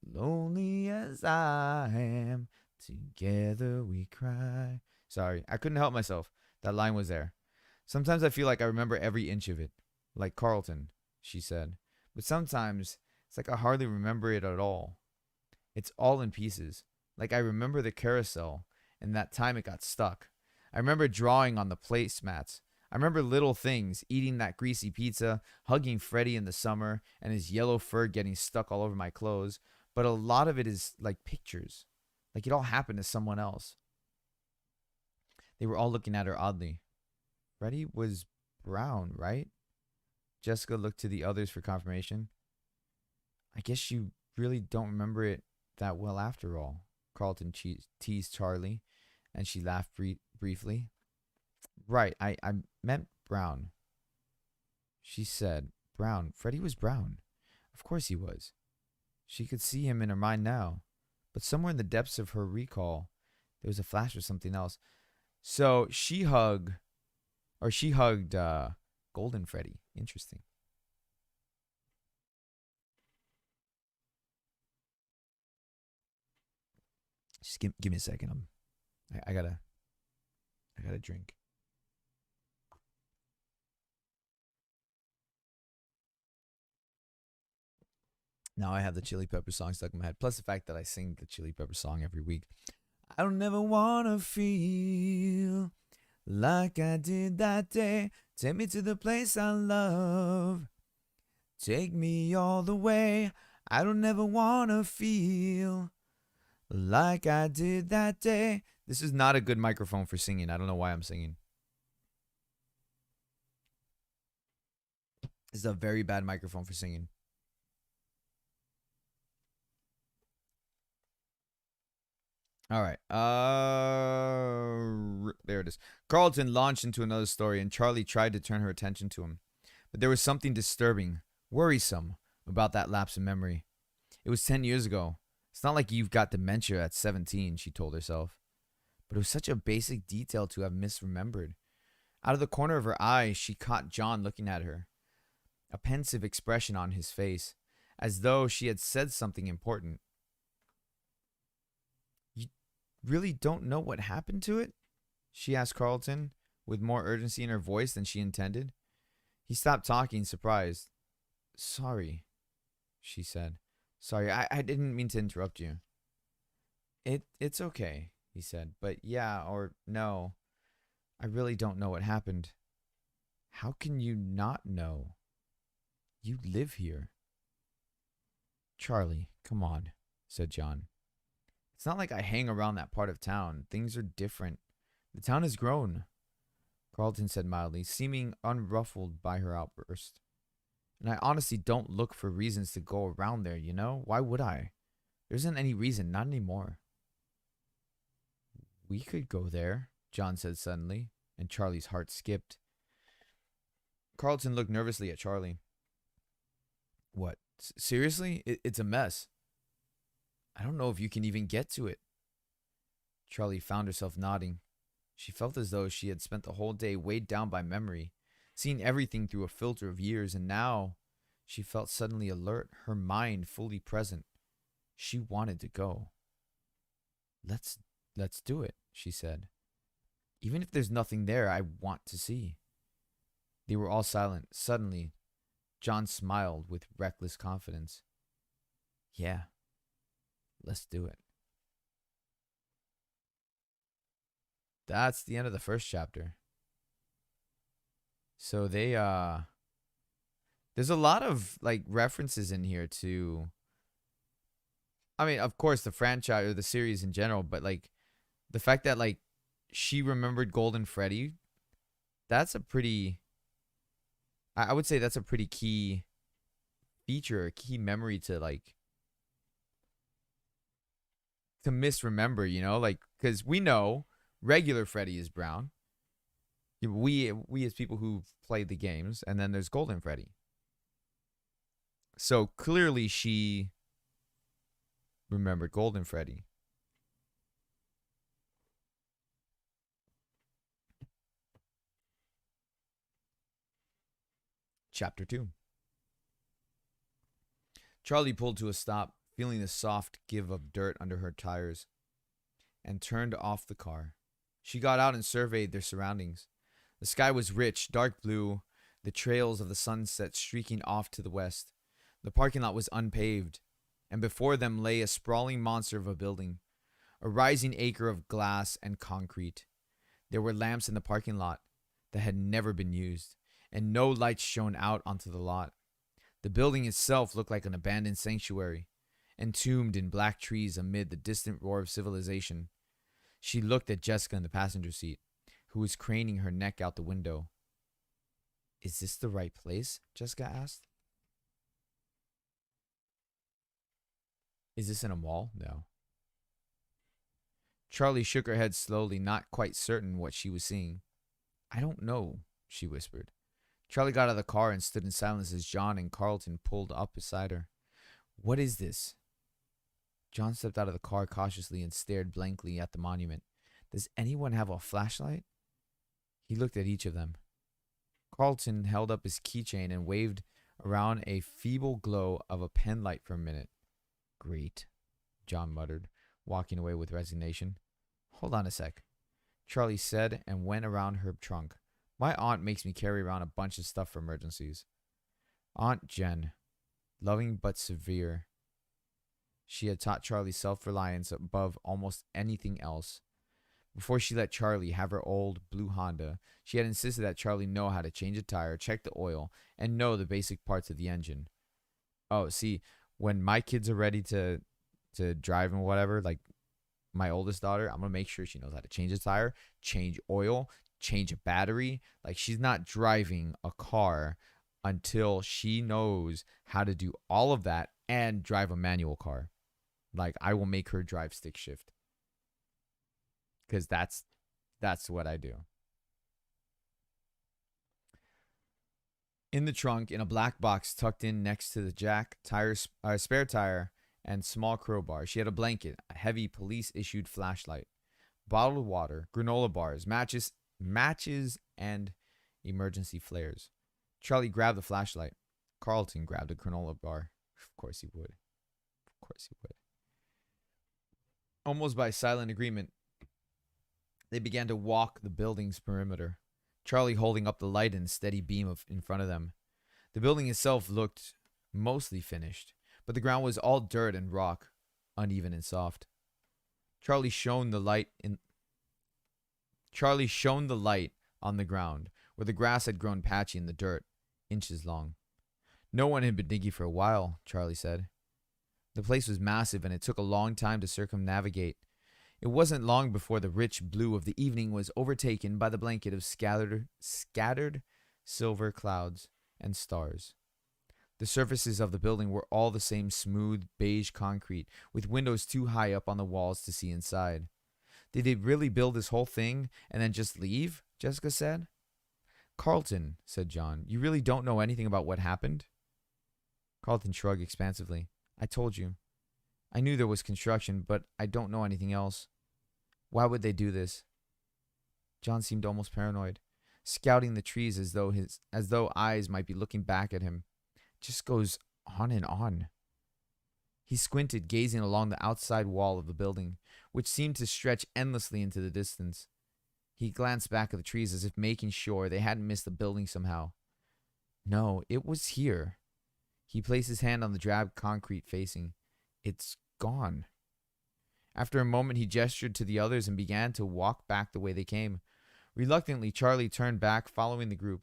Lonely as I am, together we cry. Sorry, I couldn't help myself. That line was there. Sometimes I feel like I remember every inch of it. Like Carlton, she said. But sometimes it's like I hardly remember it at all. It's all in pieces. Like I remember the carousel and that time it got stuck. I remember drawing on the placemats. I remember little things, eating that greasy pizza, hugging Freddy in the summer, and his yellow fur getting stuck all over my clothes. But a lot of it is like pictures. Like it all happened to someone else. They were all looking at her oddly. Freddy was brown, right? Jessica looked to the others for confirmation. I guess you really don't remember it that well after all, Carlton teased Charlie, and she laughed briefly. Right, I meant brown. She said, brown. Freddy was brown. Of course he was. She could see him in her mind now, but somewhere in the depths of her recall, there was a flash of something else. So she hugged Golden Freddy. Interesting. Just give me a second. I gotta drink. Now I have the Chili Pepper song stuck in my head. Plus the fact that I sing the Chili Pepper song every week. I don't ever wanna feel like I did that day. Take me to the place I love. Take me all the way. I don't ever wanna feel like I did that day. This is not a good microphone for singing. I don't know why I'm singing. This is a very bad microphone for singing. All right. There it is. Carlton launched into another story, and Charlie tried to turn her attention to him. But there was something disturbing, worrisome about that lapse in memory. It was 10 years ago. It's not like you've got dementia at 17, she told herself. But it was such a basic detail to have misremembered. Out of the corner of her eye, she caught John looking at her, a pensive expression on his face, as though she had said something important. really don't know what happened to it? She asked Carlton, with more urgency in her voice than she intended. He stopped talking, surprised. Sorry, she said. Sorry, I didn't mean to interrupt you. It's okay, he said. But yeah or no, I really don't know what happened. How can you not know? You live here. Charlie, come on, said John. It's not like I hang around that part of town. Things are different. The town has grown, Carlton said mildly, seeming unruffled by her outburst. And I honestly don't look for reasons to go around there, you know? Why would I? There isn't any reason, not anymore. We could go there, John said suddenly, and Charlie's heart skipped. Carlton looked nervously at Charlie. What? Seriously? It's a mess. I don't know if you can even get to it. Charlie found herself nodding. She felt as though she had spent the whole day weighed down by memory, seen everything through a filter of years, and now she felt suddenly alert, her mind fully present. She wanted to go. Let's do it, she said. Even if there's nothing there I want to see. They were all silent. Suddenly, John smiled with reckless confidence. Yeah, let's do it. That's the end of the first chapter. So there's a lot of like references in here to, I mean, of course the franchise or the series in general, but like the fact that like she remembered Golden Freddy, that's a pretty, I would say that's a pretty key feature, a key memory to like to misremember, you know, like because we know regular Freddy is brown. We as people who've played the games, and then there's Golden Freddy. So clearly she remembered Golden Freddy. Chapter 2. Charlie pulled to a stop, feeling the soft give of dirt under her tires, and turned off the car. She got out and surveyed their surroundings. The sky was rich, dark blue, the trails of the sunset streaking off to the west. The parking lot was unpaved, and before them lay a sprawling monster of a building, a rising acre of glass and concrete. There were lamps in the parking lot that had never been used, and no lights shone out onto the lot. The building itself looked like an abandoned sanctuary, entombed in black trees amid the distant roar of civilization. She looked at Jessica in the passenger seat, who was craning her neck out the window. Is this the right place? Jessica asked. Is this in a mall? No. Charlie shook her head slowly, not quite certain what she was seeing. I don't know, she whispered. Charlie got out of the car and stood in silence as John and Carlton pulled up beside her. What is this? John stepped out of the car cautiously and stared blankly at the monument. Does anyone have a flashlight? He looked at each of them. Carlton held up his keychain and waved around a feeble glow of a pen light for a minute. Great, John muttered, walking away with resignation. Hold on a sec, Charlie said and went around her trunk. My aunt makes me carry around a bunch of stuff for emergencies. Aunt Jen, loving but severe. She had taught Charlie self-reliance above almost anything else. Before she let Charlie have her old blue Honda, she had insisted that Charlie know how to change a tire, check the oil, and know the basic parts of the engine. Oh, see, when my kids are ready to drive and whatever, like my oldest daughter, I'm going to make sure she knows how to change a tire, change oil, change a battery. Like, she's not driving a car until she knows how to do all of that and drive a manual car. Like, I will make her drive stick shift. Because that's what I do. In the trunk, in a black box tucked in next to the jack, spare tire, and small crowbar, she had a blanket, a heavy police-issued flashlight, bottled water, granola bars, matches, and emergency flares. Charlie grabbed the flashlight. Carlton grabbed a granola bar. Of course he would. Of course he would. Almost by silent agreement, they began to walk the building's perimeter, Charlie holding up the light in a steady beam in front of them. The building itself looked mostly finished, but the ground was all dirt and rock, uneven and soft. Charlie shone the light in Charlie shone the light on the ground, where the grass had grown patchy in the dirt, inches long. No one had been digging for a while, Charlie said. The place was massive, and it took a long time to circumnavigate. It wasn't long before the rich blue of the evening was overtaken by the blanket of scattered silver clouds and stars. The surfaces of the building were all the same smooth beige concrete, with windows too high up on the walls to see inside. Did they really build this whole thing and then just leave? Jessica said. Carlton, said John, you really don't know anything about what happened? Carlton shrugged expansively. I told you. I knew there was construction, but I don't know anything else. Why would they do this? John seemed almost paranoid, scouting the trees as though eyes might be looking back at him. It just goes on and on. He squinted, gazing along the outside wall of the building, which seemed to stretch endlessly into the distance. He glanced back at the trees as if making sure they hadn't missed the building somehow. No, it was here. He placed his hand on the drab concrete facing. It's gone. After a moment, he gestured to the others and began to walk back the way they came. Reluctantly, Charlie turned back, following the group.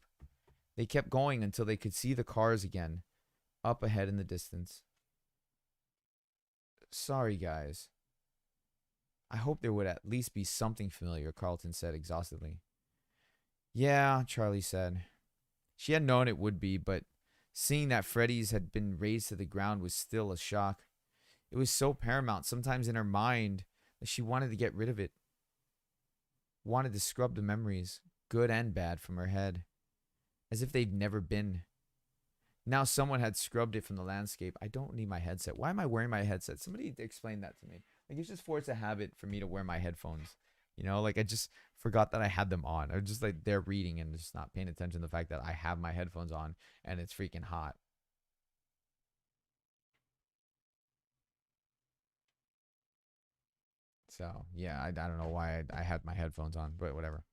They kept going until they could see the cars again, up ahead in the distance. Sorry, guys. I hope there would at least be something familiar, Carlton said exhaustedly. Yeah, Charlie said. She had known it would be, but seeing that Freddy's had been razed to the ground was still a shock. It was so paramount sometimes in her mind that she wanted to get rid of it. Wanted to scrub the memories, good and bad, from her head, as if they'd never been. Now someone had scrubbed it from the landscape. I don't need my headset. Why am I wearing my headset? Somebody explain that to me. Like, it's just forced a habit for me to wear my headphones. You know, like I just forgot that I had them on. I was just like there reading and just not paying attention to the fact that I have my headphones on and it's freaking hot. So, yeah, I don't know why I had my headphones on, but whatever.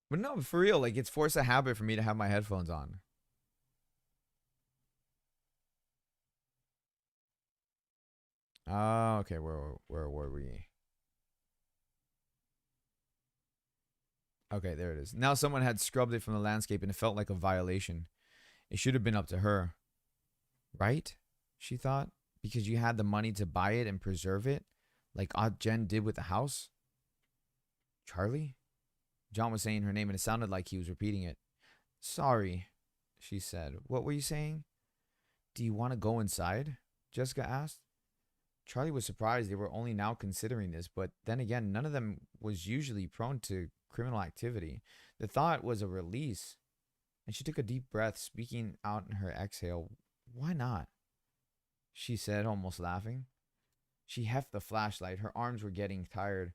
But no, for real, like it's forced a habit for me to have my headphones on. Oh, okay. Where were we? Okay, there it is. Now someone had scrubbed it from the landscape and it felt like a violation. It should have been up to her. Right? She thought. Because you had the money to buy it and preserve it, like Aunt Jen did with the house. Charlie? John was saying her name and it sounded like he was repeating it. Sorry, she said. What were you saying? Do you want to go inside? Jessica asked. Charlie was surprised they were only now considering this, but then again, none of them was usually prone to criminal activity. The thought was a release, and she took a deep breath, speaking out in her exhale. Why not? She said, almost laughing. She hefted the flashlight. Her arms were getting tired.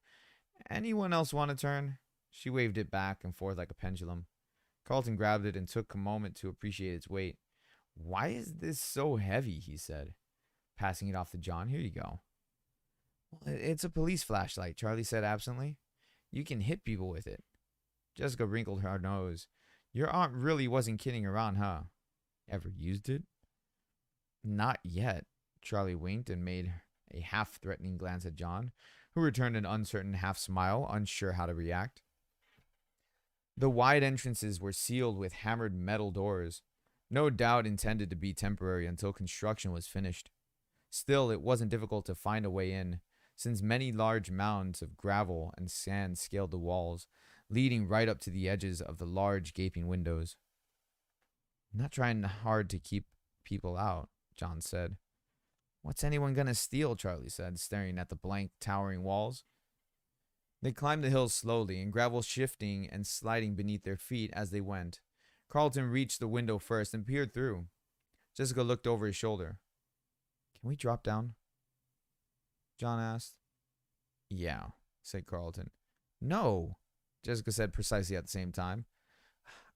Anyone else want to turn? She waved it back and forth like a pendulum. Carlton grabbed it and took a moment to appreciate its weight. Why is this so heavy? He said, passing it off to John. Here you go. Well, it's a police flashlight, Charlie said absently. You can hit people with it. Jessica wrinkled her nose. Your aunt really wasn't kidding around, huh? Ever used it? Not yet. Charlie winked and made a half-threatening glance at John, who returned an uncertain half-smile, unsure how to react. The wide entrances were sealed with hammered metal doors, no doubt intended to be temporary until construction was finished. Still, it wasn't difficult to find a way in, since many large mounds of gravel and sand scaled the walls, leading right up to the edges of the large gaping windows. I'm not trying hard to keep people out, John said. What's anyone gonna steal? Charlie said, staring at the blank, towering walls. They climbed the hills slowly, and gravel shifting and sliding beneath their feet as they went. Carlton reached the window first and peered through. Jessica looked over his shoulder. Can we drop down? John asked. Yeah, said Carlton. No, Jessica said precisely at the same time.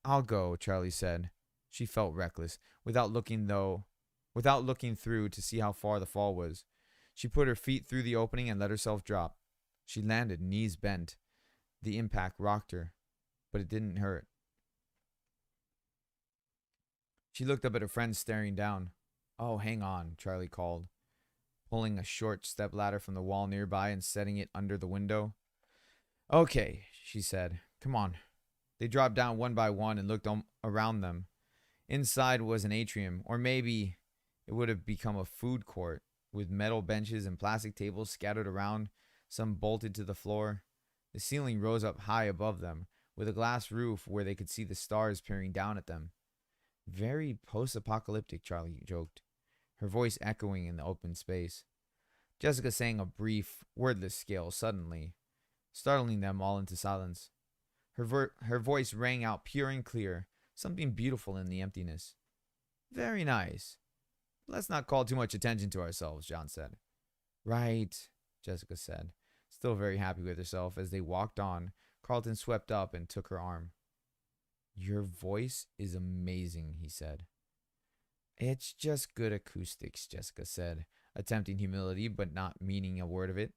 I'll go, Charlie said. She felt reckless. Without looking, though, without looking through to see how far the fall was. She put her feet through the opening and let herself drop. She landed, knees bent. The impact rocked her, but it didn't hurt. She looked up at her friend staring down. "Oh, hang on," Charlie called, pulling a short step ladder from the wall nearby and setting it under the window. "Okay," she said. "Come on." They dropped down one by one and looked around them. Inside was an atrium, or maybe it would have become a food court, with metal benches and plastic tables scattered around, some bolted to the floor. The ceiling rose up high above them, with a glass roof where they could see the stars peering down at them. "Very post-apocalyptic," Charlie joked, her voice echoing in the open space. Jessica sang a brief, wordless scale suddenly, startling them all into silence. Her voice rang out pure and clear, something beautiful in the emptiness. "Very nice. Let's not call too much attention to ourselves," John said. "Right," Jessica said, still very happy with herself. As they walked on, Carlton swept up and took her arm. "Your voice is amazing," he said. "It's just good acoustics," Jessica said, attempting humility but not meaning a word of it.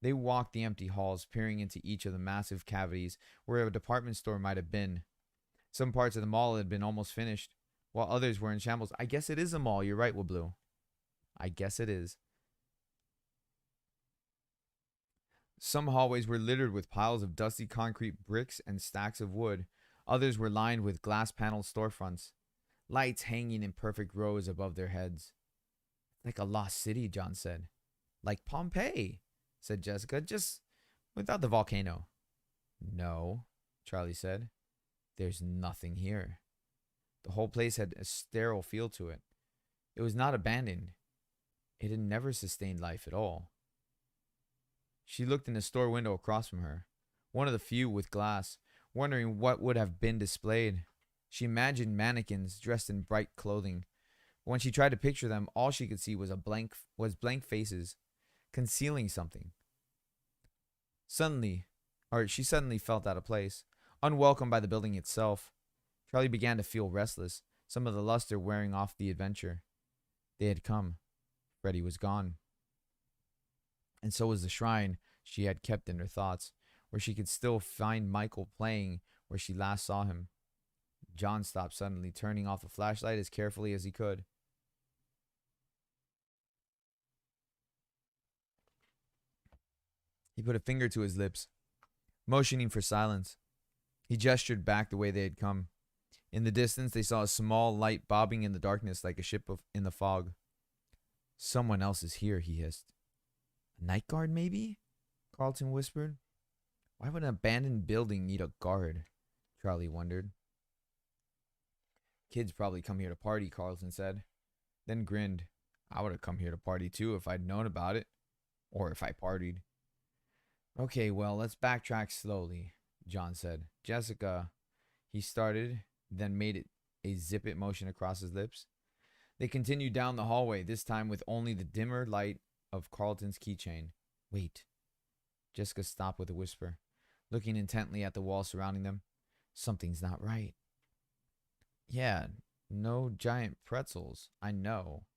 They walked the empty halls, peering into each of the massive cavities where a department store might have been. Some parts of the mall had been almost finished, while others were in shambles. "I guess it is a mall. You're right, Blue. I guess it is." Some hallways were littered with piles of dusty concrete bricks and stacks of wood. Others were lined with glass-paneled storefronts, lights hanging in perfect rows above their heads. "Like a lost city," John said. "Like Pompeii," said Jessica, "just without the volcano." "No," Charlie said. "There's nothing here." The whole place had a sterile feel to it. It was not abandoned. It had never sustained life at all. She looked in the store window across from her, one of the few with glass, wondering what would have been displayed. She imagined mannequins dressed in bright clothing. But when she tried to picture them, all she could see was blank faces, concealing something. She suddenly felt out of place, unwelcome by the building itself. Charlie began to feel restless, some of the luster wearing off the adventure. They had come. Freddy was gone. And so was the shrine she had kept in her thoughts, where she could still find Michael playing where she last saw him. John stopped suddenly, turning off the flashlight as carefully as he could. He put a finger to his lips, motioning for silence. He gestured back the way they had come. In the distance, they saw a small light bobbing in the darkness like a ship in the fog. "Someone else is here," he hissed. "A night guard, maybe?" Carlton whispered. Why would an abandoned building need a guard? Charlie wondered. "Kids probably come here to party," Carlton said, then grinned. "I would have come here to party too if I'd known about it. Or if I partied." "Okay, well, let's backtrack slowly," John said. "Jessica," he started, then made a zip it motion across his lips. They continued down the hallway, this time with only the dimmer light of Carlton's keychain. "Wait." Jessica stopped with a whisper, looking intently at the wall surrounding them. "Something's not right." "Yeah, no giant pretzels. I know."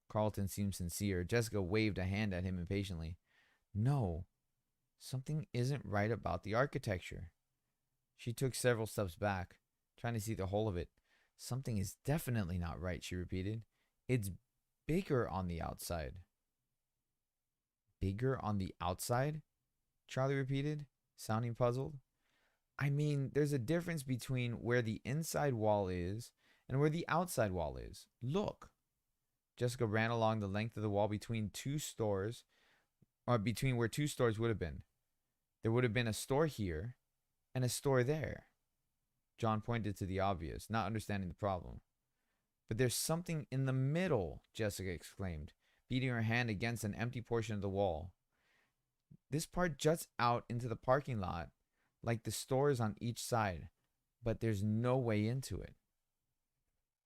Carlton seemed sincere. Jessica waved a hand at him impatiently. "No, something isn't right about the architecture." She took several steps back, trying to see the whole of it. "Something is definitely not right," she repeated. "It's bigger on the outside." "Bigger on the outside?" Charlie repeated, sounding puzzled. "I mean, there's a difference between where the inside wall is and where the outside wall is. Look." Jessica ran along the length of the wall between two stores, or between where two stores would have been. There would have been a store here and a store there. John pointed to the obvious, not understanding the problem. "But there's something in the middle," Jessica exclaimed, beating her hand against an empty portion of the wall. "This part juts out into the parking lot, like the stores on each side, but there's no way into it."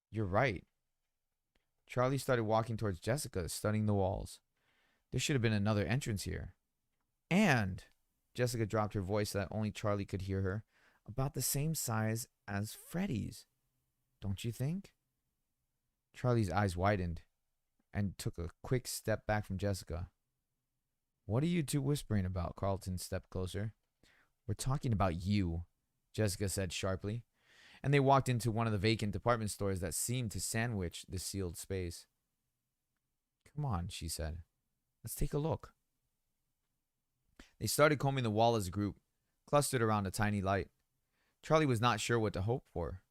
"You're right." Charlie started walking towards Jessica, studying the walls. "There should have been another entrance here. And," Jessica dropped her voice so that only Charlie could hear her, "about the same size as Freddy's. Don't you think?" Charlie's eyes widened and took a quick step back from Jessica. What are you two whispering about? Carlton stepped closer. We're talking about you, Jessica said sharply, and they walked into one of the vacant department stores that seemed to sandwich the sealed space. Come on, she said. Let's take a look. They started combing the wall as a group, clustered around a tiny light. Charlie was not sure what to hope for.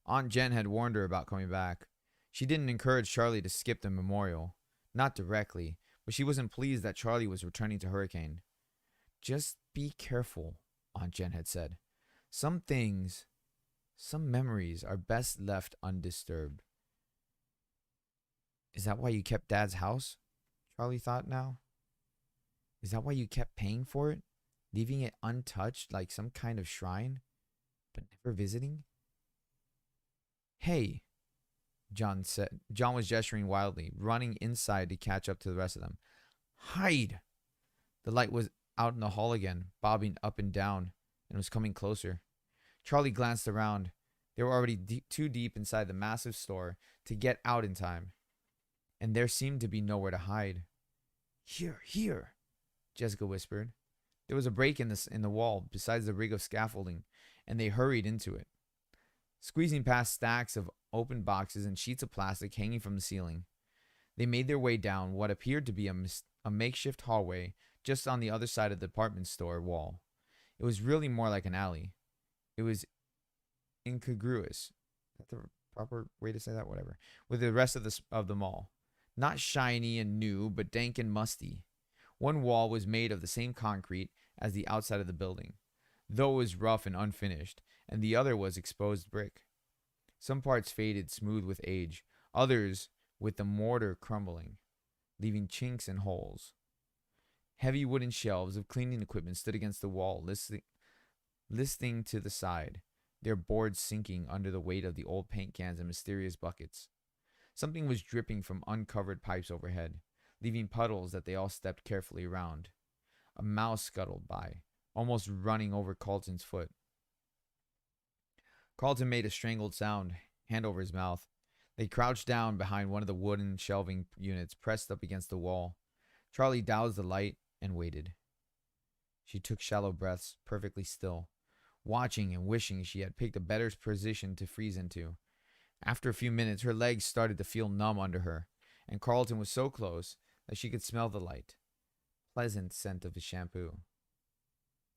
Aunt Jen had warned her about coming back. She didn't encourage Charlie to skip the memorial. Not directly, but she wasn't pleased that Charlie was returning to Hurricane. Just be careful, Aunt Jen had said. Some things, some memories are best left undisturbed. Is that why you kept Dad's house? Charlie thought now. Is that why you kept paying for it? Leaving it untouched like some kind of shrine? But never visiting? Hey, John said. John was gesturing wildly, running inside to catch up to the rest of them. Hide! The light was out in the hall again, bobbing up and down, and was coming closer. Charlie glanced around. They were already too deep inside the massive store to get out in time, and there seemed to be nowhere to hide. Here, Jessica whispered. There was a break in the wall besides the rig of scaffolding, and they hurried into it, squeezing past stacks of open boxes and sheets of plastic hanging from the ceiling. They made their way down what appeared to be a makeshift hallway just on the other side of the department store wall. It was really more like an alley. It was incongruous. Is that the proper way to say that? Whatever. With the rest of the mall. Not shiny and new, but dank and musty. One wall was made of the same concrete as the outside of the building, though it was rough and unfinished, and the other was exposed brick. Some parts faded smooth with age, others with the mortar crumbling, leaving chinks and holes. Heavy wooden shelves of cleaning equipment stood against the wall, listing to the side, their boards sinking under the weight of the old paint cans and mysterious buckets. Something was dripping from uncovered pipes overhead, leaving puddles that they all stepped carefully around. A mouse scuttled by, almost running over Carlton's foot. Carlton made a strangled sound, hand over his mouth. They crouched down behind one of the wooden shelving units pressed up against the wall. Charlie doused the light and waited. She took shallow breaths, perfectly still, watching and wishing she had picked a better position to freeze into. After a few minutes, her legs started to feel numb under her, and Carlton was so close that she could smell the light, pleasant scent of a shampoo.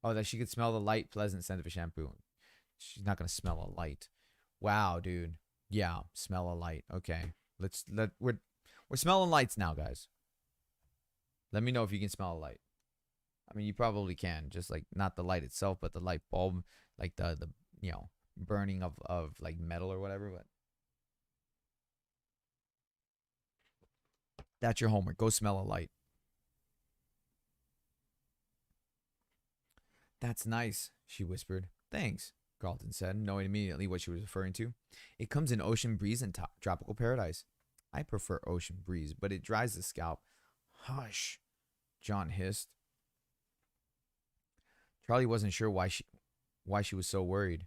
Oh, that she could smell the light, pleasant scent of a shampoo. She's not gonna smell a light. Wow, dude. Yeah, smell a light. Okay, we're smelling lights now, guys. Let me know if you can smell a light. I mean, you probably can, just like not the light itself, but the light bulb, like the burning of like metal or whatever. But that's your homework. Go smell a light. That's nice, she whispered. Thanks, Carlton said, knowing immediately what she was referring to. It comes in ocean breeze and tropical paradise. I prefer ocean breeze, but it dries the scalp. Hush, John hissed. Charlie wasn't sure why she was so worried.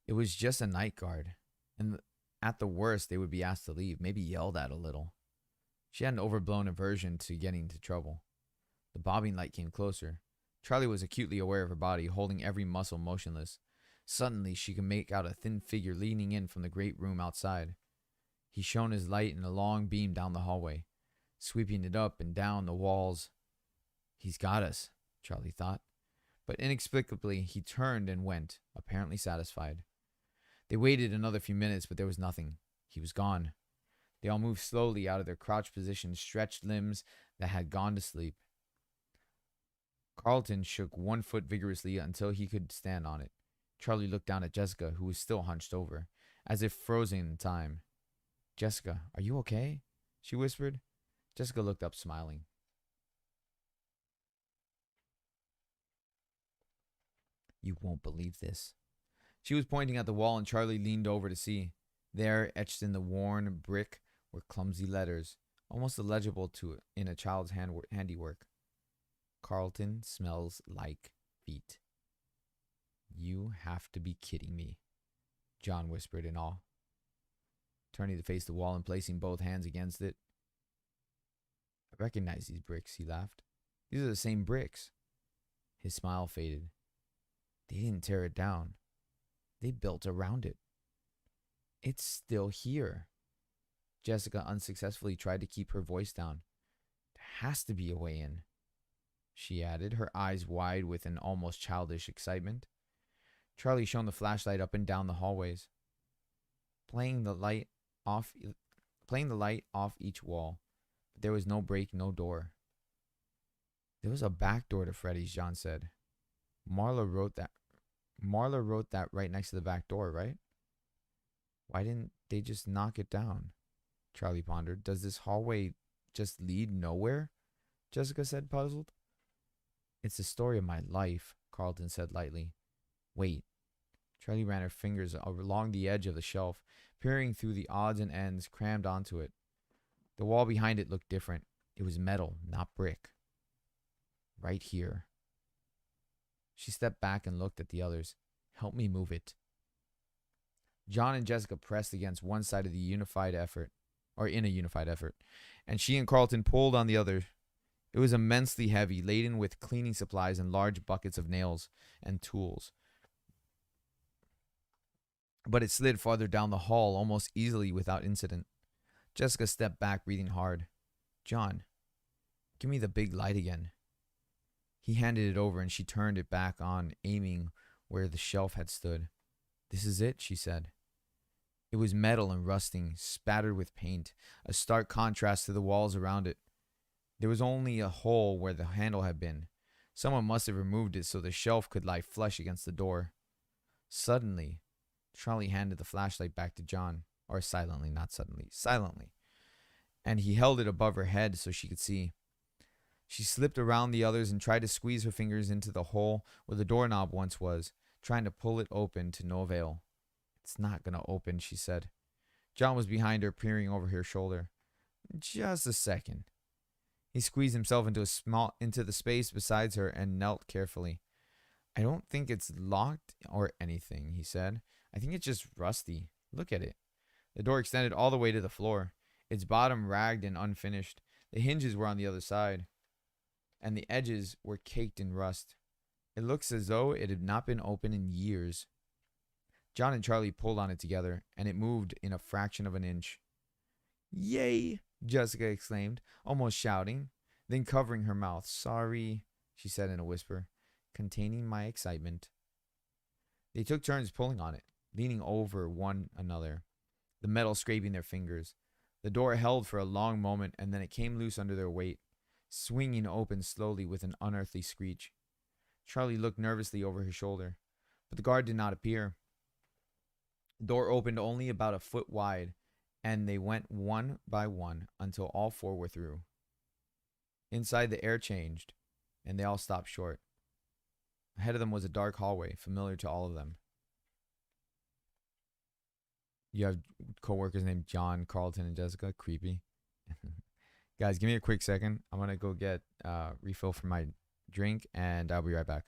It was just a night guard, and at the worst they would be asked to leave, maybe yelled at a little. She had an overblown aversion to getting into trouble. The bobbing light came closer. Charlie was acutely aware of her body, holding every muscle motionless. Suddenly, she could make out a thin figure leaning in from the great room outside. He shone his light in a long beam down the hallway, sweeping it up and down the walls. He's got us, Charlie thought. But inexplicably, he turned and went, apparently satisfied. They waited another few minutes, but there was nothing. He was gone. They all moved slowly out of their crouched positions, stretched limbs that had gone to sleep. Carlton shook one foot vigorously until he could stand on it. Charlie looked down at Jessica, who was still hunched over, as if frozen in time. Jessica, are you okay? She whispered. Jessica looked up, smiling. You won't believe this. She was pointing at the wall, and Charlie leaned over to see. There, etched in the worn brick, were clumsy letters, almost illegible in a child's handiwork. Carlton smells like feet. You have to be kidding me, John whispered in awe. turning to face the wall and placing both hands against it. I recognize these bricks, he laughed. These are the same bricks. His smile faded. They didn't tear it down. They built around it. It's still here. Jessica unsuccessfully tried to keep her voice down. There has to be a way in, she added, her eyes wide with an almost childish excitement. Charlie shone the flashlight up and down the hallways, playing the light off each wall. But there was no break, no door. There was a back door to Freddy's, John said. Marla wrote that right next to the back door, right? Why didn't they just knock it down? Charlie pondered. Does this hallway just lead nowhere? Jessica said, puzzled. It's the story of my life, Carlton said lightly. Wait. Charlie ran her fingers along the edge of the shelf, peering through the odds and ends crammed onto it. The wall behind it looked different. It was metal, not brick. Right here. She stepped back and looked at the others. Help me move it. John and Jessica pressed against one side of the in a unified effort, and she and Carlton pulled on the other. It was immensely heavy, laden with cleaning supplies and large buckets of nails and tools. But it slid farther down the hall almost easily without incident. Jessica stepped back, breathing hard. John, give me the big light again. He handed it over and she turned it back on, aiming where the shelf had stood. This is it, she said. It was metal and rusting, spattered with paint, a stark contrast to the walls around it. There was only a hole where the handle had been. Someone must have removed it so the shelf could lie flush against the door. Suddenly, Charlie handed the flashlight back to John. Or silently, not suddenly, silently. And he held it above her head so she could see. She slipped around the others and tried to squeeze her fingers into the hole where the doorknob once was, trying to pull it open to no avail. It's not going to open, she said. John was behind her, peering over her shoulder. Just a second. He squeezed himself into the space beside her and knelt carefully. I don't think it's locked or anything, he said. I think it's just rusty. Look at it. The door extended all the way to the floor. Its bottom ragged and unfinished. The hinges were on the other side, and the edges were caked in rust. It looks as though it had not been opened in years. John and Charlie pulled on it together, and it moved in a fraction of an inch. Yay! Jessica exclaimed, almost shouting, then covering her mouth. Sorry, she said in a whisper, containing my excitement. They took turns pulling on it, leaning over one another, the metal scraping their fingers. The door held for a long moment, and then it came loose under their weight, swinging open slowly with an unearthly screech. Charlie looked nervously over his shoulder, but the guard did not appear. The door opened only about a foot wide, and they went one by one until all four were through. Inside, the air changed, and they all stopped short. Ahead of them was a dark hallway, familiar to all of them. You have co-workers named John, Carlton, and Jessica. Creepy. Guys, give me a quick second. I'm going to go get refill for my drink, and I'll be right back.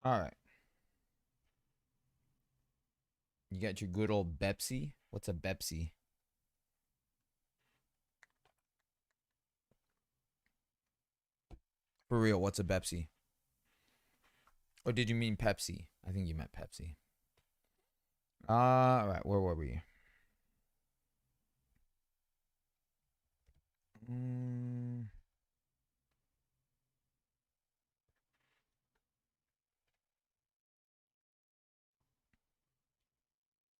All right. You got your good old Bepsi. What's a Bepsi? For real, what's a Bepsi? Or did you mean Pepsi? I think you meant Pepsi. All right, where were we? Mm,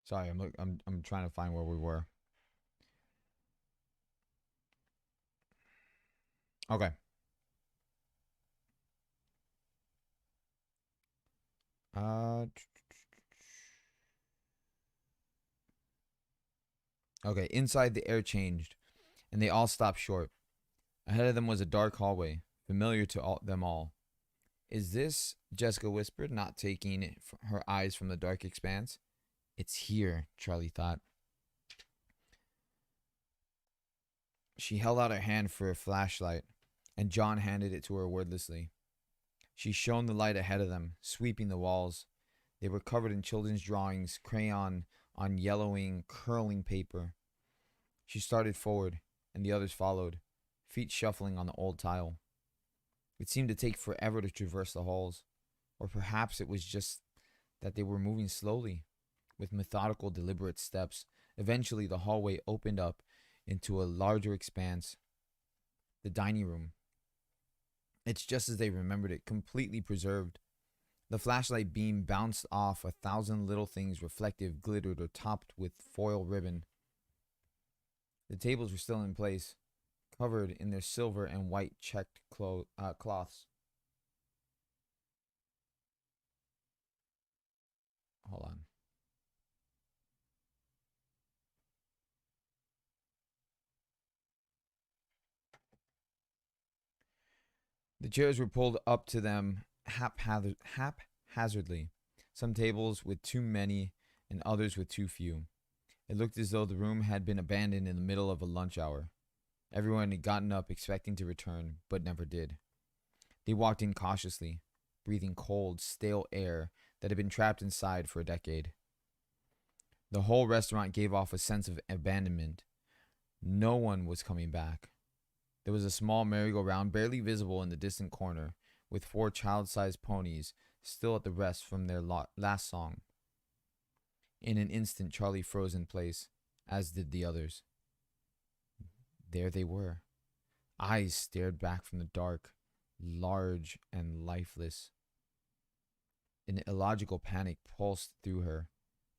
sorry, I'm trying to find where we were. Okay. Uh, okay. Inside, the air changed, and they all stopped short. Ahead of them was a dark hallway, familiar to them all. Is this? Jessica whispered, not taking her eyes from the dark expanse. It's here, Charlie thought. She held out her hand for a flashlight, and John handed it to her wordlessly. She shone the light ahead of them, sweeping the walls. They were covered in children's drawings, crayon on yellowing, curling paper. She started forward, and the others followed, feet shuffling on the old tile. It seemed to take forever to traverse the halls, or perhaps it was just that they were moving slowly, with methodical, deliberate steps. Eventually, the hallway opened up into a larger expanse, the dining room. It's just as they remembered it, completely preserved. The flashlight beam bounced off a thousand little things reflective, glittered, or topped with foil ribbon. The tables were still in place, covered in their silver and white checked cloths. Hold on. The chairs were pulled up to them haphazardly, some tables with too many and others with too few. It looked as though the room had been abandoned in the middle of a lunch hour. Everyone had gotten up expecting to return, but never did. They walked in cautiously, breathing cold, stale air that had been trapped inside for a decade. The whole restaurant gave off a sense of abandonment. No one was coming back. There was a small merry-go-round barely visible in the distant corner, with four child-sized ponies still at the rest from their last song. In an instant, Charlie froze in place, as did the others. There they were. Eyes stared back from the dark, large and lifeless. An illogical panic pulsed through her.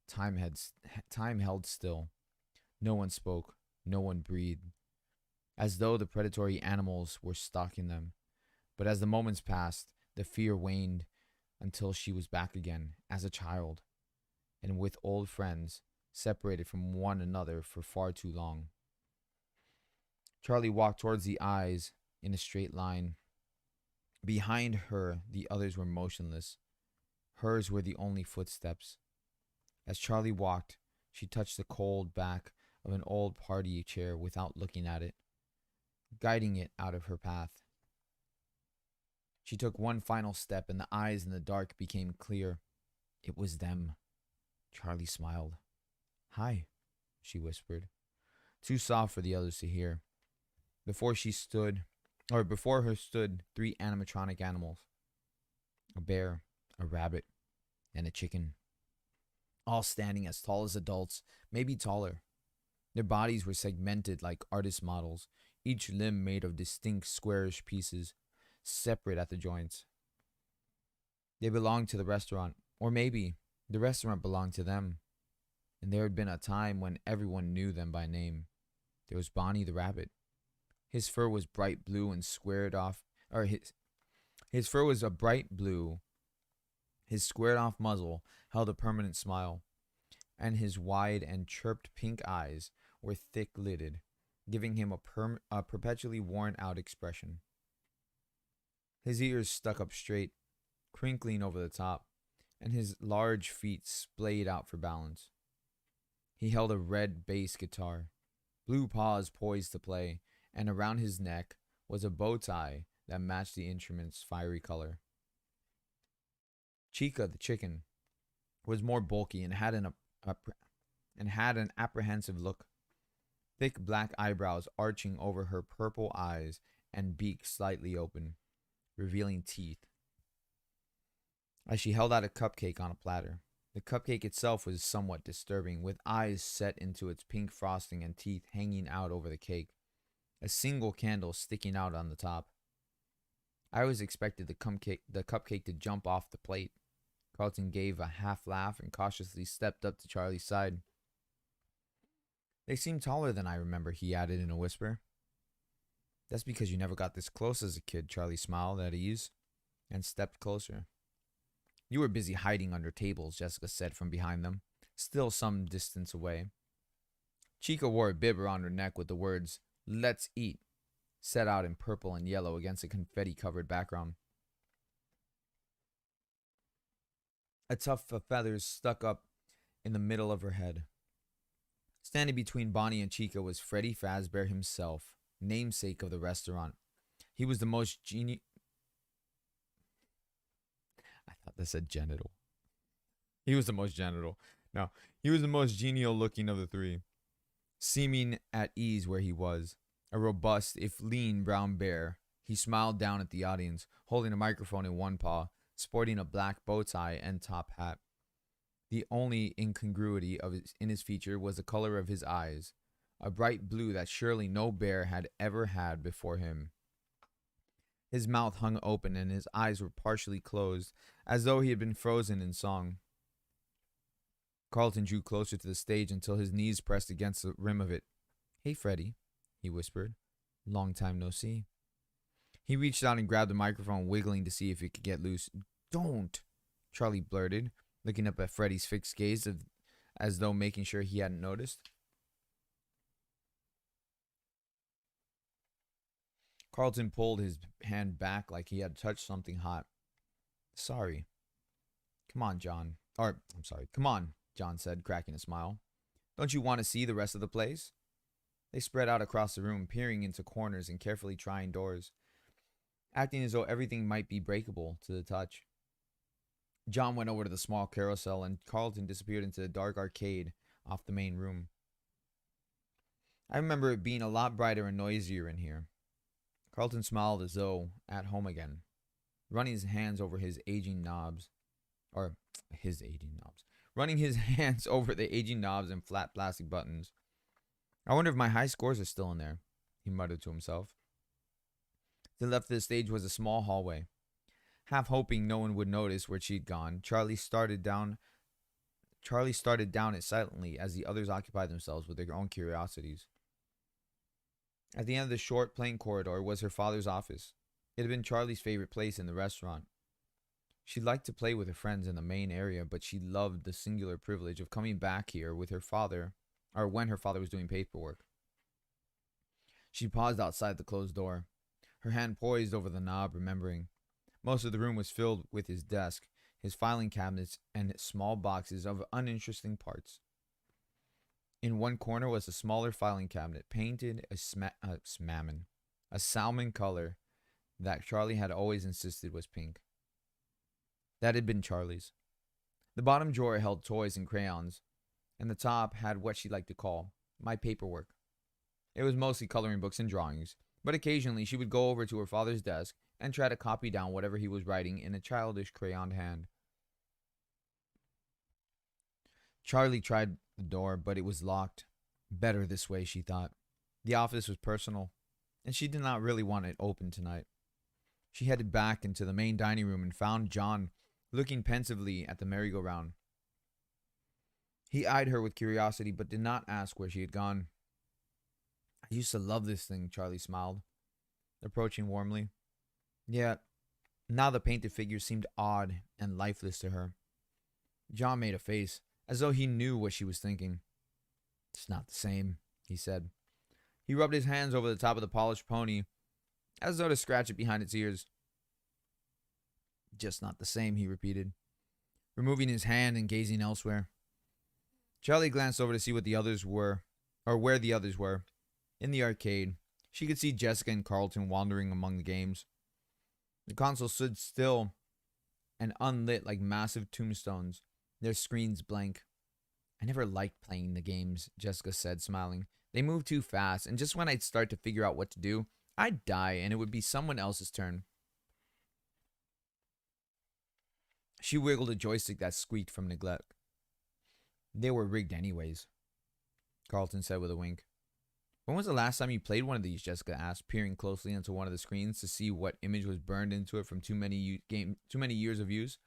Time held still. No one spoke. No one breathed, as though the predatory animals were stalking them. But as the moments passed, the fear waned until she was back again as a child, and with old friends, separated from one another for far too long. Charlie walked towards the eyes in a straight line. Behind her, the others were motionless. Hers were the only footsteps. As Charlie walked, she touched the cold back of an old party chair without looking at it, guiding it out of her path. She took one final step, and the eyes in the dark became clear. It was them. Charlie smiled. Hi, she whispered, too soft for the others to hear. Before her stood three animatronic animals: a bear, a rabbit, and a chicken, all standing as tall as adults, maybe taller. Their bodies were segmented like artist models, each limb made of distinct squarish pieces, separate at the joints. They belonged to the restaurant, or maybe the restaurant belonged to them. And there had been a time when everyone knew them by name. There was Bonnie the rabbit. His fur was bright blue and squared off, or his fur was a bright blue. His squared off muzzle held a permanent smile, and his wide and chirped pink eyes were thick lidded, giving him a perpetually worn out expression. His ears stuck up straight, crinkling over the top, and his large feet splayed out for balance. He held a red bass guitar, blue paws poised to play, and around his neck was a bow tie that matched the instrument's fiery color. Chica, the chicken, was more bulky and had an apprehensive look, thick black eyebrows arching over her purple eyes and beak slightly open, revealing teeth. As she held out a cupcake on a platter, the cupcake itself was somewhat disturbing, with eyes set into its pink frosting and teeth hanging out over the cake, a single candle sticking out on the top. I always expected the cupcake to jump off the plate. Carlton gave a half laugh and cautiously stepped up to Charlie's side. They seem taller than I remember, he added in a whisper. That's because you never got this close as a kid, Charlie smiled at ease and stepped closer. You were busy hiding under tables, Jessica said from behind them, still some distance away. Chica wore a bib around her neck with the words, "Let's eat," set out in purple and yellow against a confetti-covered background. A tuft of feathers stuck up in the middle of her head. Standing between Bonnie and Chica was Freddy Fazbear himself, namesake of the restaurant. He was the most I thought that said genital. He was the most genital. No, he was the most genial looking of the three, seeming at ease where he was. A robust, if lean, brown bear, he smiled down at the audience, holding a microphone in one paw, sporting a black bow tie and top hat. The only incongruity in his feature was the color of his eyes, a bright blue that surely no bear had ever had before him. His mouth hung open and his eyes were partially closed, as though he had been frozen in song. Carlton drew closer to the stage until his knees pressed against the rim of it. "Hey, Freddy," he whispered. "Long time no see." He reached out and grabbed the microphone, wiggling to see if it could get loose. "Don't," Charlie blurted, looking up at Freddy's fixed gaze as though making sure he hadn't noticed. Carlton pulled his hand back like he had touched something hot. "Sorry." Come on, John, John said, cracking a smile. "Don't you want to see the rest of the place?" They spread out across the room, peering into corners and carefully trying doors, acting as though everything might be breakable to the touch. John went over to the small carousel and Carlton disappeared into the dark arcade off the main room. I remember it being a lot brighter and noisier in here. Carlton smiled as though at home again, running his hands over his aging knobs. Running his hands over the aging knobs and flat plastic buttons. "I wonder if my high scores are still in there," he muttered to himself. To the left of the stage was a small hallway. Half hoping no one would notice where she had gone, Charlie started down it silently as the others occupied themselves with their own curiosities. At the end of the short, plain corridor was her father's office. It had been Charlie's favorite place in the restaurant. She liked to play with her friends in the main area, but she loved the singular privilege of coming back here with her father, or when her father was doing paperwork. She paused outside the closed door, her hand poised over the knob, remembering. Most of the room was filled with his desk, his filing cabinets, and small boxes of uninteresting parts. In one corner was a smaller filing cabinet, painted a salmon color that Charlie had always insisted was pink. That had been Charlie's. The bottom drawer held toys and crayons, and the top had what she liked to call my paperwork. It was mostly coloring books and drawings, but occasionally she would go over to her father's desk and try to copy down whatever he was writing in a childish crayoned hand. Charlie tried the door, but it was locked. Better this way, she thought. The office was personal, and she did not really want it open tonight. She headed back into the main dining room and found John looking pensively at the merry-go-round. He eyed her with curiosity, but did not ask where she had gone. "I used to love this thing," Charlie smiled, approaching warmly. Yet, now the painted figures seemed odd and lifeless to her. John made a face, as though he knew what she was thinking. "It's not the same," he said. He rubbed his hands over the top of the polished pony, as though to scratch it behind its ears. "Just not the same," he repeated, removing his hand and gazing elsewhere. Charlie glanced over to see what the others were, or where the others were. In the arcade, she could see Jessica and Carlton wandering among the games. The console stood still and unlit like massive tombstones, their screens blank. I never liked playing the games, Jessica said, smiling. They move too fast, and just when I'd start to figure out what to do, I'd die and it would be someone else's turn. She wiggled a joystick that squeaked from neglect. They were rigged anyways, Carlton said with a wink. When was the last time you played one of these? Jessica asked, peering closely into one of the screens to see what image was burned into it from too many years of use.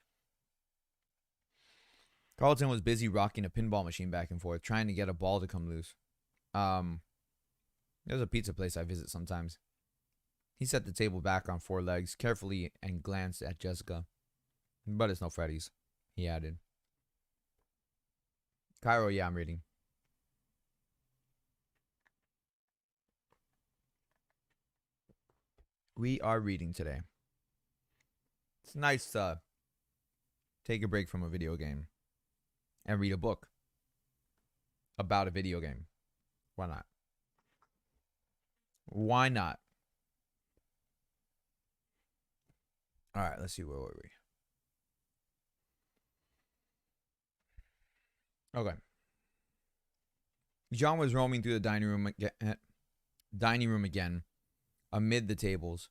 Carlton was busy rocking a pinball machine back and forth, trying to get a ball to come loose. Um, there's a pizza place I visit sometimes. He set the table back on four legs carefully and glanced at Jessica. But it's no Freddy's, he added. Cairo, yeah, I'm reading. We are reading today. It's nice to take a break from a video game and read a book about a video game. Why not? Why not? All right, let's see, where were we? Okay. John was roaming through the dining room again, amid the tables,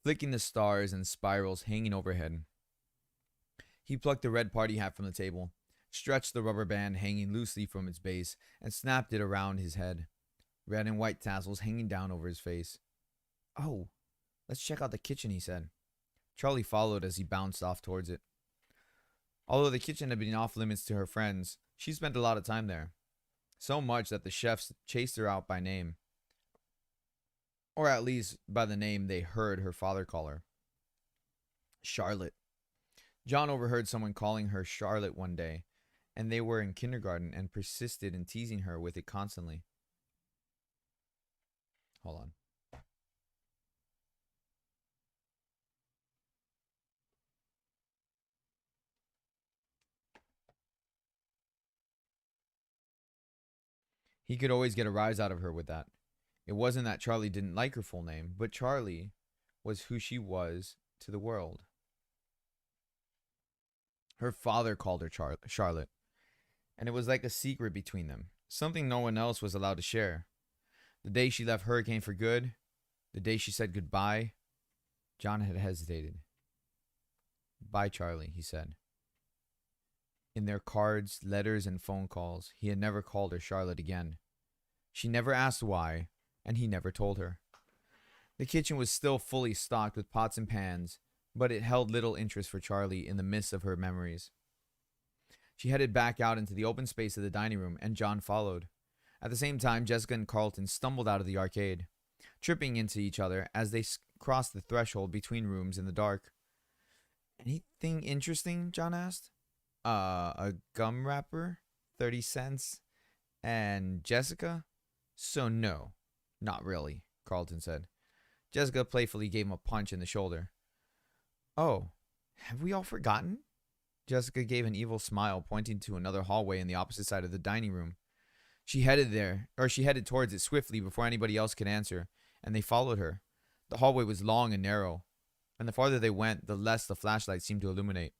flicking the stars and spirals hanging overhead. He plucked the red party hat from the table, stretched the rubber band hanging loosely from its base, and snapped it around his head, red and white tassels hanging down over his face. Oh, let's check out the kitchen, he said. Charlie followed as he bounced off towards it. Although the kitchen had been off limits to her friends, she spent a lot of time there. So much that the chefs chased her out by name. Or at least by the name they heard her father call her. Charlotte. John overheard someone calling her Charlotte one day, and they were in kindergarten and persisted in teasing her with it constantly. Hold on. He could always get a rise out of her with that. It wasn't that Charlie didn't like her full name, but Charlie was who she was to the world. Her father called her Charlotte, and it was like a secret between them, something no one else was allowed to share. The day she left Hurricane for good, the day she said goodbye, John had hesitated. Bye, Charlie, he said. In their cards, letters, and phone calls, he had never called her Charlotte again. She never asked why, and he never told her. The kitchen was still fully stocked with pots and pans, but it held little interest for Charlie in the midst of her memories. She headed back out into the open space of the dining room, and John followed. At the same time, Jessica and Carlton stumbled out of the arcade, tripping into each other as they crossed the threshold between rooms in the dark. Anything interesting? John asked. A gum wrapper? 30 cents? And Jessica? So no, not really, Carlton said. Jessica playfully gave him a punch in the shoulder. Oh, have we all forgotten? Jessica gave an evil smile, pointing to another hallway in the opposite side of the dining room. She headed towards it swiftly before anybody else could answer, and they followed her. The hallway was long and narrow, and the farther they went, the less the flashlight seemed to illuminate.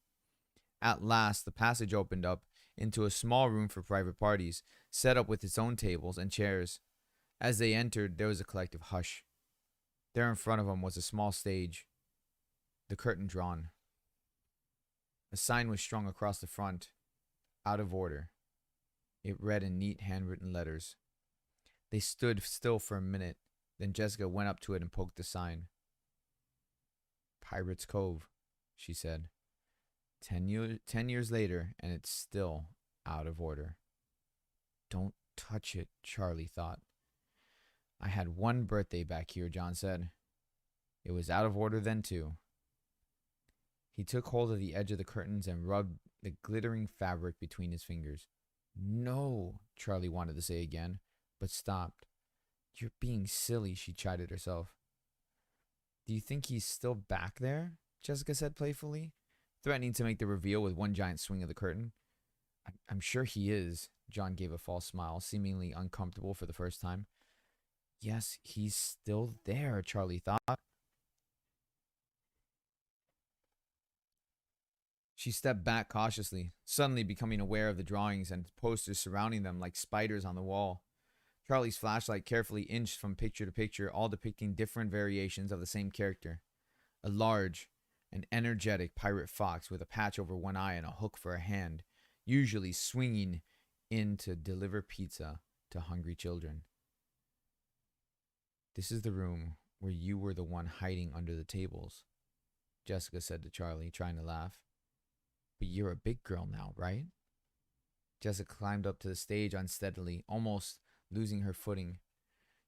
At last, the passage opened up into a small room for private parties, set up with its own tables and chairs. As they entered, there was a collective hush. There in front of them was a small stage, the curtain drawn. A sign was strung across the front, out of order. It read in neat handwritten letters. They stood still for a minute, then Jessica went up to it and poked the sign. Pirate's Cove, she said. 10 years later, and it's still out of order. Don't touch it, Charlie thought. I had one birthday back here, John said. It was out of order then, too. He took hold of the edge of the curtains and rubbed the glittering fabric between his fingers. No, Charlie wanted to say again, but stopped. You're being silly, she chided herself. Do you think he's still back there? Jessica said playfully, threatening to make the reveal with one giant swing of the curtain. I'm sure he is. John gave a false smile, seemingly uncomfortable for the first time. Yes, he's still there, Charlie thought. She stepped back cautiously, suddenly becoming aware of the drawings and posters surrounding them like spiders on the wall. Charlie's flashlight carefully inched from picture to picture, all depicting different variations of the same character. A large and energetic pirate fox with a patch over one eye and a hook for a hand, usually swinging in to deliver pizza to hungry children. This is the room where you were the one hiding under the tables, Jessica said to Charlie, trying to laugh. But you're a big girl now, right? Jessica climbed up to the stage unsteadily, almost losing her footing.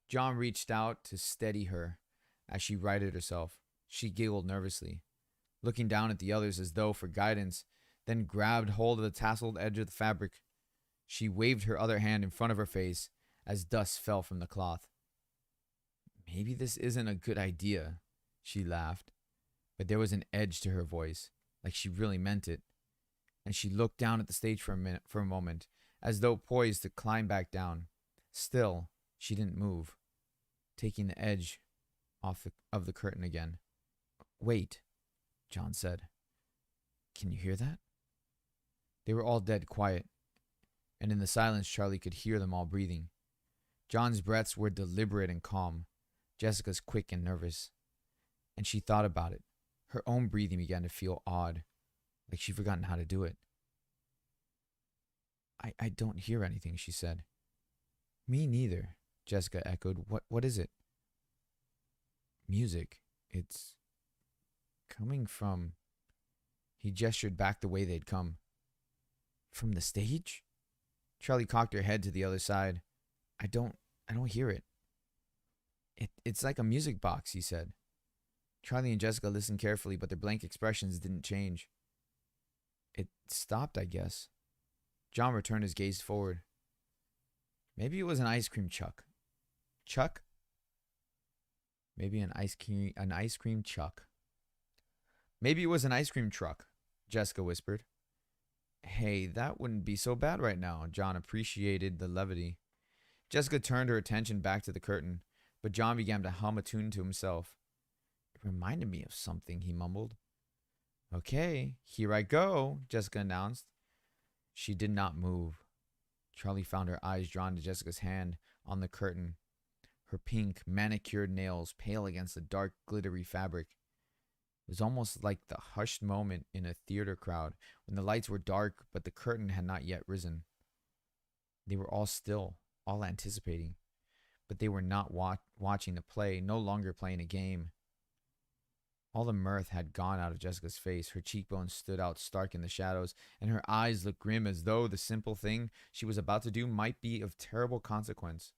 John reached out to steady her as she righted herself. She giggled nervously, looking down at the others as though for guidance, then grabbed hold of the tasseled edge of the fabric. She waved her other hand in front of her face as dust fell from the cloth. Maybe this isn't a good idea, she laughed, but there was an edge to her voice, like she really meant it. And she looked down at the stage for a moment, as though poised to climb back down. Still, she didn't move, taking the edge of the curtain again. Wait, John said. Can you hear that? They were all dead quiet, and in the silence Charlie could hear them all breathing. John's breaths were deliberate and calm, Jessica's quick and nervous. And she thought about it. Her own breathing began to feel odd, like she'd forgotten how to do it. I don't hear anything, she said. Me neither, Jessica echoed. What is it? Music. It's coming from... He gestured back the way they'd come. From the stage? Charlie cocked her head to the other side. I don't hear it. It's like a music box, he said. Charlie and Jessica listened carefully, but their blank expressions didn't change. It stopped, I guess. John returned his gaze forward. Maybe it was an ice cream truck. Chuck? Maybe an ice cream truck. Maybe it was an ice cream truck, Jessica whispered. Hey, that wouldn't be so bad right now. John appreciated the levity. Jessica turned her attention back to the curtain, but John began to hum a tune to himself. It reminded me of something, he mumbled. Okay, here I go, Jessica announced. She did not move. Charlie found her eyes drawn to Jessica's hand on the curtain, her pink, manicured nails pale against the dark, glittery fabric. It was almost like the hushed moment in a theater crowd when the lights were dark but the curtain had not yet risen. They were all still, all anticipating, but they were not watching the play, no longer playing a game. All the mirth had gone out of Jessica's face. Her cheekbones stood out stark in the shadows, and her eyes looked grim as though the simple thing she was about to do might be of terrible consequence.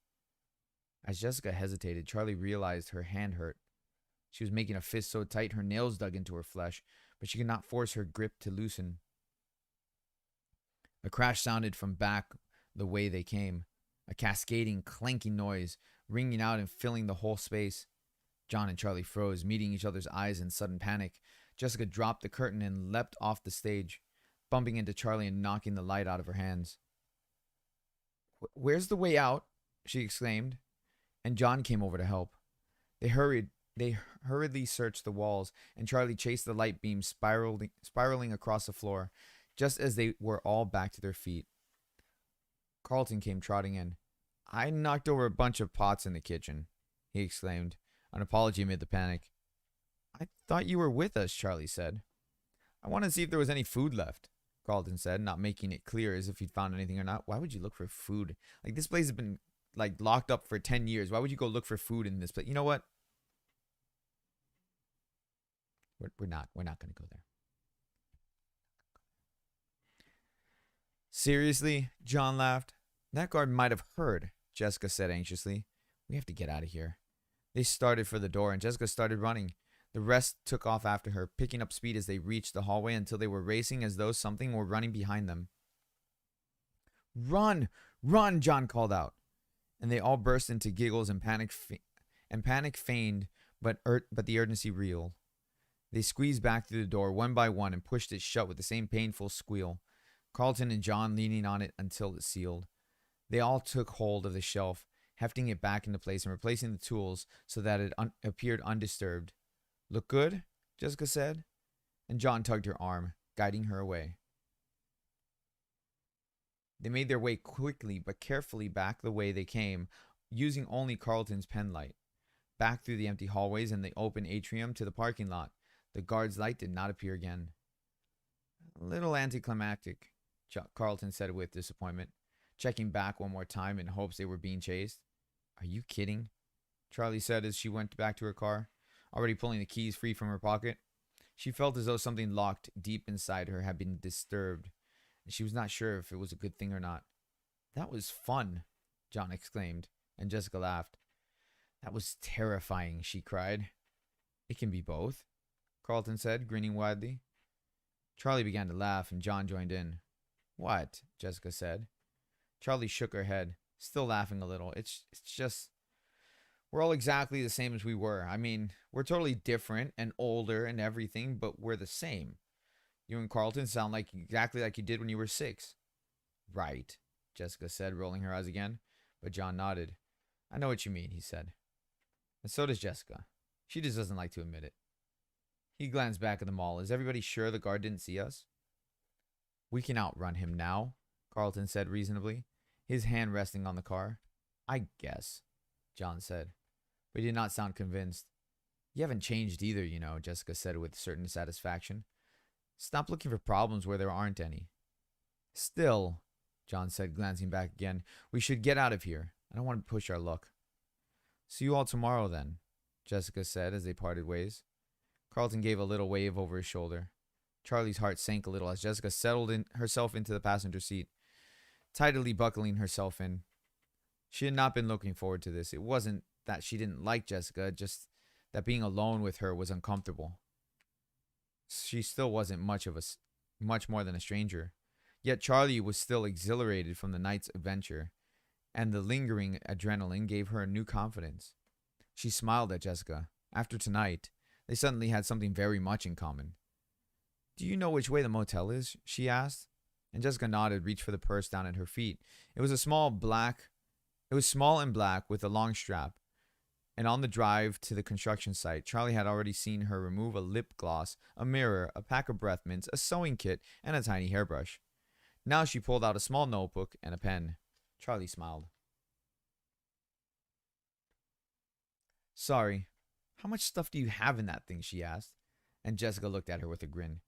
As Jessica hesitated, Charlie realized her hand hurt. She was making a fist so tight her nails dug into her flesh, but she could not force her grip to loosen. A crash sounded from back the way they came, a cascading, clanking noise, ringing out and filling the whole space. John and Charlie froze, meeting each other's eyes in sudden panic. Jessica dropped the curtain and leapt off the stage, bumping into Charlie and knocking the light out of her hands. Where's the way out? She exclaimed, and John came over to help. They hurriedly searched the walls, and Charlie chased the light beam spiraling across the floor, just as they were all back to their feet. Carlton came trotting in. I knocked over a bunch of pots in the kitchen, he exclaimed, an apology amid the panic. I thought you were with us, Charlie said. I wanted to see if there was any food left, Carlton said, not making it clear as if he'd found anything or not. Why would you look for food? Like, this place has been, locked up for 10 years. Why would you go look for food in this place? You know what? We're not going to go there. Seriously? John laughed. That guard might have heard, Jessica said anxiously. We have to get out of here. They started for the door, and Jessica started running. The rest took off after her, picking up speed as they reached the hallway until they were racing as though something were running behind them. Run! Run! John called out. And they all burst into giggles and panic feigned, but the urgency real. They squeezed back through the door one by one and pushed it shut with the same painful squeal, Carlton and John leaning on it until it sealed. They all took hold of the shelf, hefting it back into place and replacing the tools so that it appeared undisturbed. Look good? Jessica said, and John tugged her arm. guiding her away. They made their way quickly but carefully back the way they came, using only Carlton's pen light. Back through the empty hallways and the open atrium to the parking lot. The guard's light did not appear again. A little anticlimactic, Carlton said with disappointment, checking back one more time in hopes they were being chased. Are you kidding? Charlie said as she went back to her car, already pulling the keys free from her pocket. She felt as though something locked deep inside her had been disturbed, and she was not sure if it was a good thing or not. That was fun, John exclaimed, and Jessica laughed. That was terrifying, she cried. It can be both, Carlton said, grinning widely. Charlie began to laugh, and John joined in. What? Jessica said. Charlie shook her head, still laughing a little. It's just, we're all exactly the same as we were. I mean, we're totally different and older and everything, but we're the same. You and Carlton sound like exactly like you did when you were 6. Right, Jessica said, rolling her eyes again, but John nodded. I know what you mean, he said. And so does Jessica. She just doesn't like to admit it. He glanced back at the mall. Is everybody sure the guard didn't see us? We can outrun him now, Carlton said reasonably, his hand resting on the car. I guess, John said, but he did not sound convinced. You haven't changed either, you know, Jessica said with certain satisfaction. Stop looking for problems where there aren't any. Still, John said, glancing back again, we should get out of here. I don't want to push our luck. See you all tomorrow, then, Jessica said as they parted ways. Carlton gave a little wave over his shoulder. Charlie's heart sank a little as Jessica settled herself into the passenger seat, tidily buckling herself in. She had not been looking forward to this. It wasn't that she didn't like Jessica, just that being alone with her was uncomfortable. She still wasn't much more than a stranger. Yet Charlie was still exhilarated from the night's adventure, and the lingering adrenaline gave her a new confidence. She smiled at Jessica. After tonight, they suddenly had something very much in common. Do you know which way the motel is? She asked. And Jessica nodded, reached for the purse down at her feet. It was small and black with a long strap. And on the drive to the construction site, Charlie had already seen her remove a lip gloss, a mirror, a pack of breath mints, a sewing kit, and a tiny hairbrush. Now she pulled out a small notebook and a pen. Charlie smiled. Sorry, how much stuff do you have in that thing? She asked. And Jessica looked at her with a grin.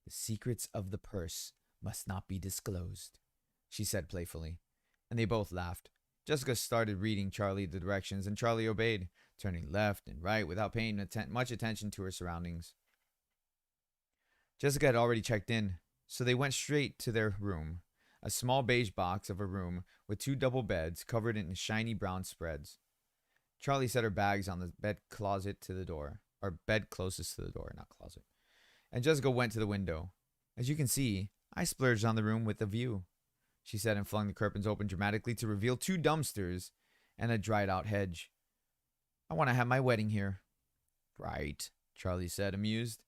The secrets of the purse must not be disclosed, she said playfully. And they both laughed. Jessica started reading Charlie the directions, and Charlie obeyed, turning left and right without paying much attention to her surroundings. Jessica had already checked in, so they went straight to their room, a small beige box of a room with 2 double beds covered in shiny brown spreads. Charlie set her bags on the bed closest to the door, not closet. And Jessica went to the window. As you can see, I splurged on the room with a view, she said, and flung the curtains open dramatically to reveal 2 dumpsters and a dried-out hedge. I want to have my wedding here. Right, Charlie said, amused.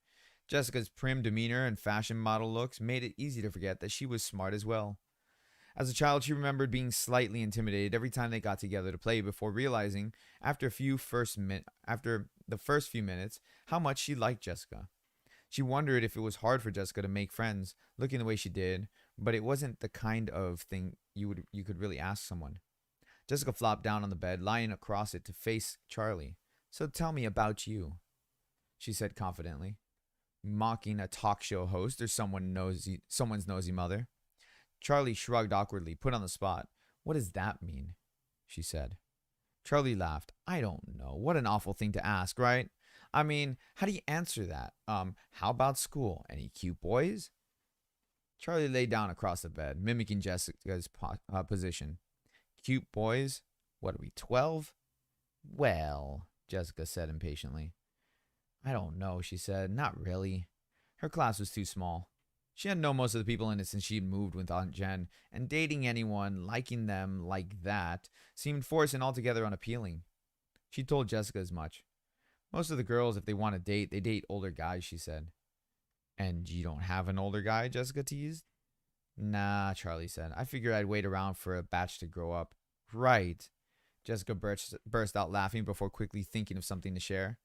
Jessica's prim demeanor and fashion model looks made it easy to forget that she was smart as well. As a child, she remembered being slightly intimidated every time they got together to play before realizing, after the first few minutes, how much she liked Jessica. She wondered if it was hard for Jessica to make friends, looking the way she did, but it wasn't the kind of thing you could really ask someone. Jessica flopped down on the bed, lying across it to face Charlie. So tell me about you, she said confidently, mocking a talk show host or someone's nosy mother. Charlie shrugged awkwardly, put on the spot. What does that mean? She said. Charlie laughed. I don't know. What an awful thing to ask, right? I mean, how do you answer that? How about school? Any cute boys? Charlie lay down across the bed, mimicking Jessica's position. Cute boys? What are we, 12? Well, Jessica said impatiently. I don't know, she said. Not really. Her class was too small. She had known most of the people in it since she had moved with Aunt Jen, and dating anyone, liking them like that, seemed forced and altogether unappealing. She told Jessica as much. Most of the girls, if they want to date, they date older guys, she said. And you don't have an older guy, Jessica teased. Nah, Charlie said. I figured I'd wait around for a batch to grow up. Right. Jessica burst out laughing before quickly thinking of something to share.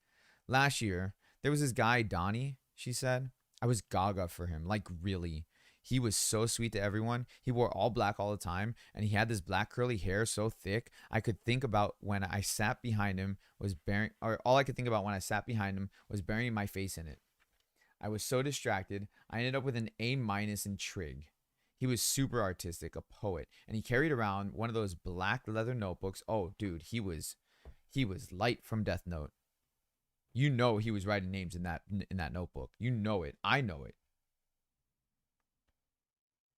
Last year, there was this guy, Donnie, she said. I was gaga for him. Like, really. He was so sweet to everyone. He wore all black all the time, and he had this black curly hair so thick. I could think about when I sat behind him was burying, or all I could think about when I sat behind him was burying my face in it. I was so distracted, I ended up with an A minus in trig. He was super artistic, a poet, and he carried around one of those black leather notebooks. Oh, dude, he was light from Death Note. You know he was writing names in that notebook. You know it. I know it.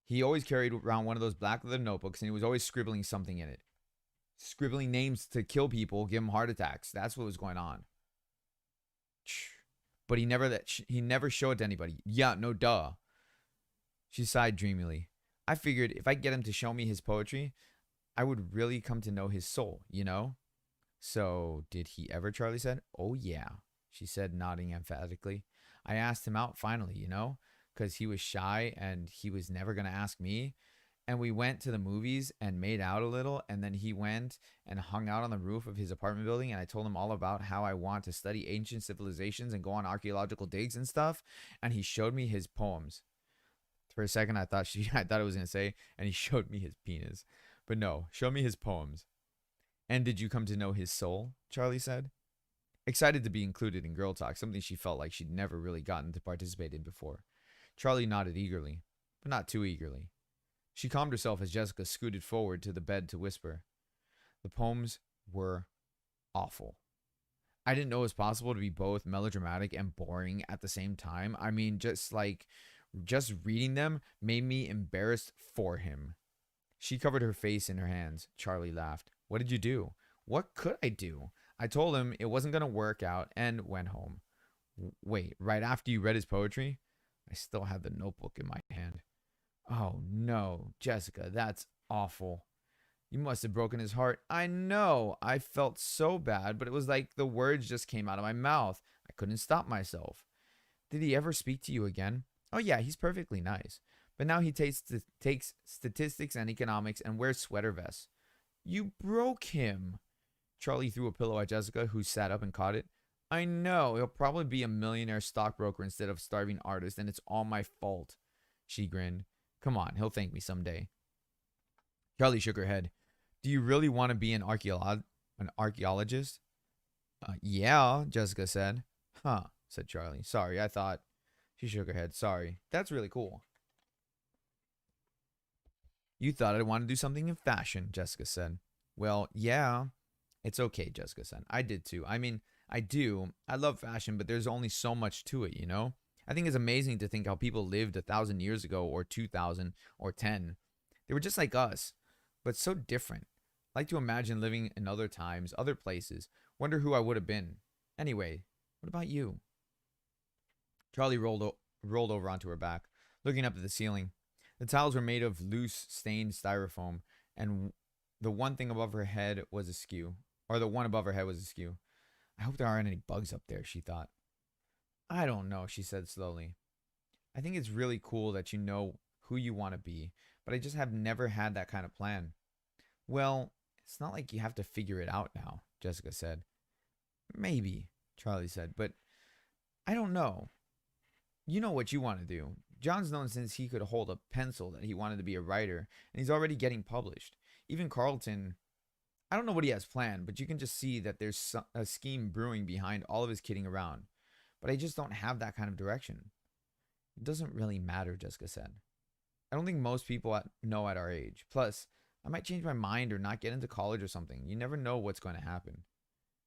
He always carried around one of those black leather notebooks, and he was always scribbling something in it, scribbling names to kill people, give them heart attacks. That's what was going on. But he never showed it to anybody. Yeah, no duh. She sighed dreamily. I figured if I get him to show me his poetry, I would really come to know his soul, you know? So, did he ever? Charlie said. Oh, yeah, she said, nodding emphatically. I asked him out finally, because he was shy and he was never going to ask me. And we went to the movies and made out a little. And then he went and hung out on the roof of his apartment building. And I told him all about how I want to study ancient civilizations and go on archaeological digs and stuff. And he showed me his poems. For a second, I thought it was going to say, and he showed me his penis. But no, show me his poems. And did you come to know his soul? Charlie said, excited to be included in girl talk, something she felt like she'd never really gotten to participate in before. Charlie nodded eagerly, but not too eagerly. She calmed herself as Jessica scooted forward to the bed to whisper. The poems were awful. I didn't know it was possible to be both melodramatic and boring at the same time. I mean, just reading them made me embarrassed for him. She covered her face in her hands. Charlie laughed. What did you do? What could I do? I told him it wasn't going to work out and went home. Wait, right after you read his poetry? I still had the notebook in my hand. Oh no, Jessica, that's awful. You must have broken his heart. I know. I felt so bad, but it was like the words just came out of my mouth. I couldn't stop myself. Did he ever speak to you again? Oh yeah, he's perfectly nice. But now he takes statistics and economics and wears sweater vests. You broke him. Charlie threw a pillow at Jessica, who sat up and caught it. I know. He'll probably be a millionaire stockbroker instead of a starving artist, and it's all my fault. She grinned. Come on, he'll thank me someday. Charlie shook her head. Do you really want to be an archaeologist? Yeah, Jessica said. Huh, said Charlie. Sorry, I thought. She shook her head. Sorry. That's really cool. You thought I'd want to do something in fashion, Jessica said. Well, yeah. It's okay, Jessica said. I did too. I mean, I do. I love fashion, but there's only so much to it, I think it's amazing to think how people lived 1,000 years ago, or 2,000, or 10. They were just like us, but so different. I like to imagine living in other times, other places. Wonder who I would have been. Anyway, what about you? Charlie rolled over onto her back, looking up at the ceiling. The tiles were made of loose, stained styrofoam, and the one above her head was askew. I hope there aren't any bugs up there, she thought. I don't know, she said slowly. I think it's really cool that you know who you want to be, but I just have never had that kind of plan. Well, it's not like you have to figure it out now, Jessica said. Maybe, Charlie said, but I don't know. You know what you want to do. John's known since he could hold a pencil that he wanted to be a writer, and he's already getting published. Even Carlton, I don't know what he has planned, but you can just see that there's a scheme brewing behind all of his kidding around. But I just don't have that kind of direction. It doesn't really matter, Jessica said. I don't think most people know at our age. Plus, I might change my mind or not get into college or something. You never know what's going to happen.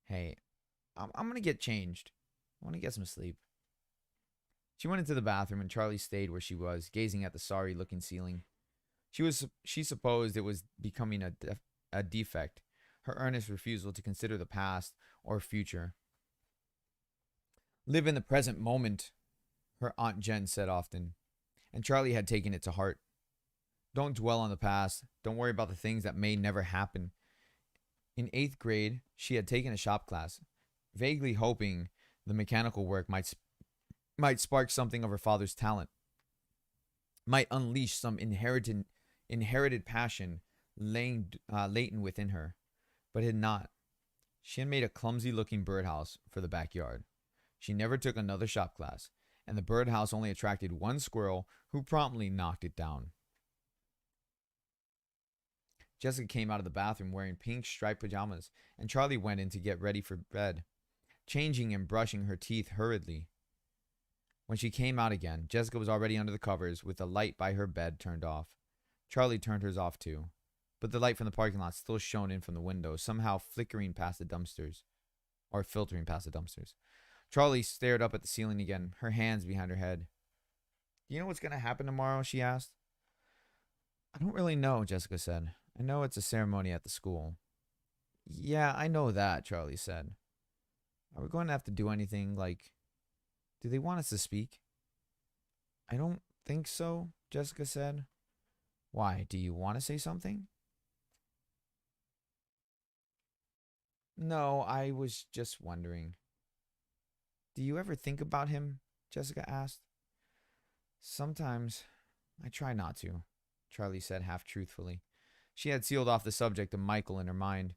Hey, I'm going to get changed. I want to get some sleep. She went into the bathroom and Charlie stayed where she was, gazing at the sorry-looking ceiling. She supposed it was becoming a defect, her earnest refusal to consider the past or future. Live in the present moment, her Aunt Jen said often, and Charlie had taken it to heart. Don't dwell on the past. Don't worry about the things that may never happen. In 8th grade, she had taken a shop class, vaguely hoping the mechanical work might spark something of her father's talent, might unleash some inherited passion latent within her, but had not. She had made a clumsy-looking birdhouse for the backyard. She never took another shop class, and the birdhouse only attracted one squirrel who promptly knocked it down. Jessica came out of the bathroom wearing pink striped pajamas, and Charlie went in to get ready for bed, changing and brushing her teeth hurriedly. When she came out again, Jessica was already under the covers with the light by her bed turned off. Charlie turned hers off too, but the light from the parking lot still shone in from the window, somehow flickering past the dumpsters, or filtering past the dumpsters. Charlie stared up at the ceiling again, her hands behind her head. "Do you know what's going to happen tomorrow?" she asked. "I don't really know," Jessica said. "I know it's a ceremony at the school." "Yeah, I know that," Charlie said. "Are we going to have to do anything, like, do they want us to speak?" "I don't think so," Jessica said. "Why, do you want to say something?" "No, I was just wondering." "Do you ever think about him?" Jessica asked. "Sometimes. I try not to," Charlie said half truthfully. She had sealed off the subject of Michael in her mind,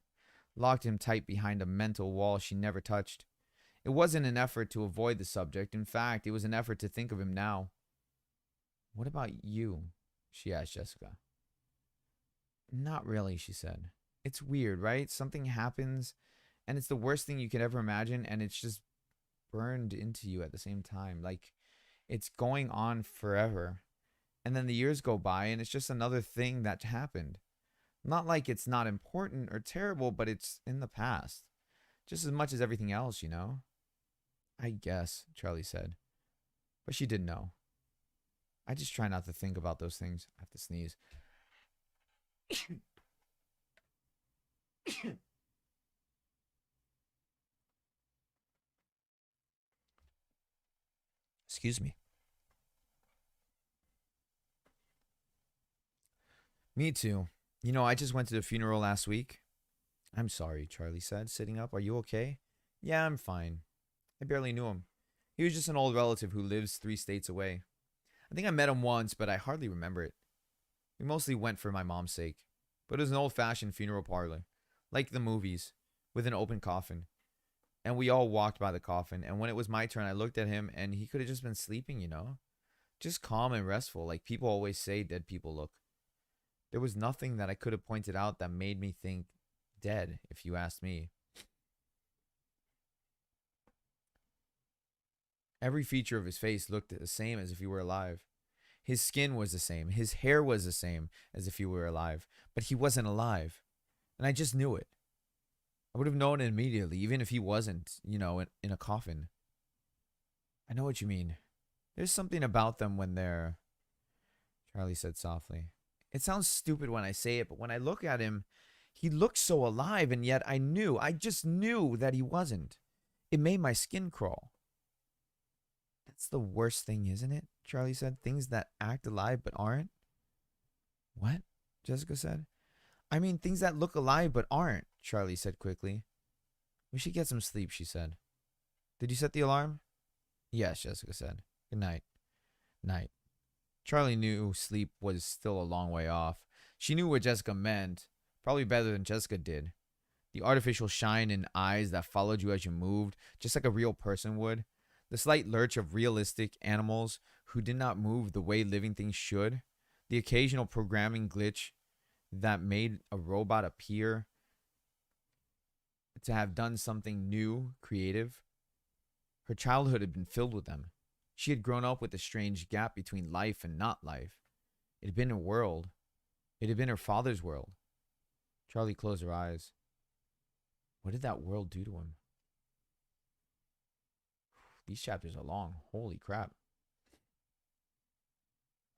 locked him tight behind a mental wall she never touched. It wasn't an effort to avoid the subject. In fact, it was an effort to think of him now. "What about you?" she asked Jessica. "Not really," she said. "It's weird, right? Something happens, and it's the worst thing you could ever imagine, and it's just burned into you at the same time. Like, it's going on forever. And then the years go by, and it's just another thing that happened. Not like it's not important or terrible, but it's in the past. Just as much as everything else, you know?" "I guess," Charlie said. But she didn't know. "I just try not to think about those things." I have to sneeze. Excuse me. "Me too. You know, I just went to the funeral last week." "I'm sorry," Charlie said, sitting up. "Are you okay?" "Yeah, I'm fine. I barely knew him. He was just an old relative who lives 3 states away. I think I met him once, but I hardly remember it. We mostly went for my mom's sake. But it was an old-fashioned funeral parlor, like the movies, with an open coffin. And we all walked by the coffin, and when it was my turn, I looked at him, and he could have just been sleeping, you know? Just calm and restful, like people always say dead people look. There was nothing that I could have pointed out that made me think dead, if you asked me. Every feature of his face looked the same as if he were alive. His skin was the same. His hair was the same as if he were alive. But he wasn't alive. And I just knew it. I would have known it immediately, even if he wasn't, you know, in a coffin. "I know what you mean. There's something about them when they're," Charlie said softly. "It sounds stupid when I say it, but when I look at him, he looks so alive, and yet I just knew that he wasn't. It made my skin crawl." "That's the worst thing, isn't it?" Charlie said. "Things that act alive but aren't." "What?" Jessica said. "I mean, things that look alive but aren't," Charlie said quickly. "We should get some sleep," she said. "Did you set the alarm?" "Yes," Jessica said. "Good night." "Night." Charlie knew sleep was still a long way off. She knew what Jessica meant, probably better than Jessica did. The artificial shine in eyes that followed you as you moved, just like a real person would. The slight lurch of realistic animals who did not move the way living things should. The occasional programming glitch that made a robot appear to have done something new, creative. Her childhood had been filled with them. She had grown up with the strange gap between life and not life. It had been her world. It had been her father's world. Charlie closed her eyes. What did that world do to him? These chapters are long. Holy crap.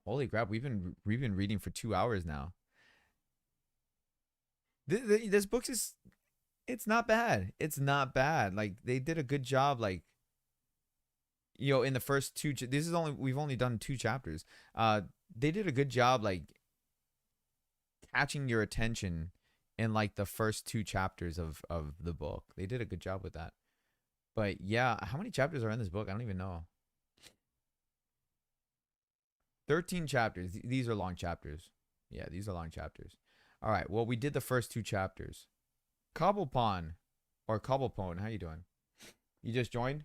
Holy crap, we've been reading for 2 hours now. This book is, it's not bad. It's not bad. Like, they did a good job, like, you know, in the first two, we've only done 2 chapters. They did a good job, like, catching your attention in, like, the first 2 chapters of the book. They did a good job with that. But yeah, how many chapters are in this book? I don't even know. 13 chapters. These are long chapters. Yeah, these are long chapters. All right, well, we did the first 2 chapters. Cobblepon, or Cobblepone, how you doing? You just joined?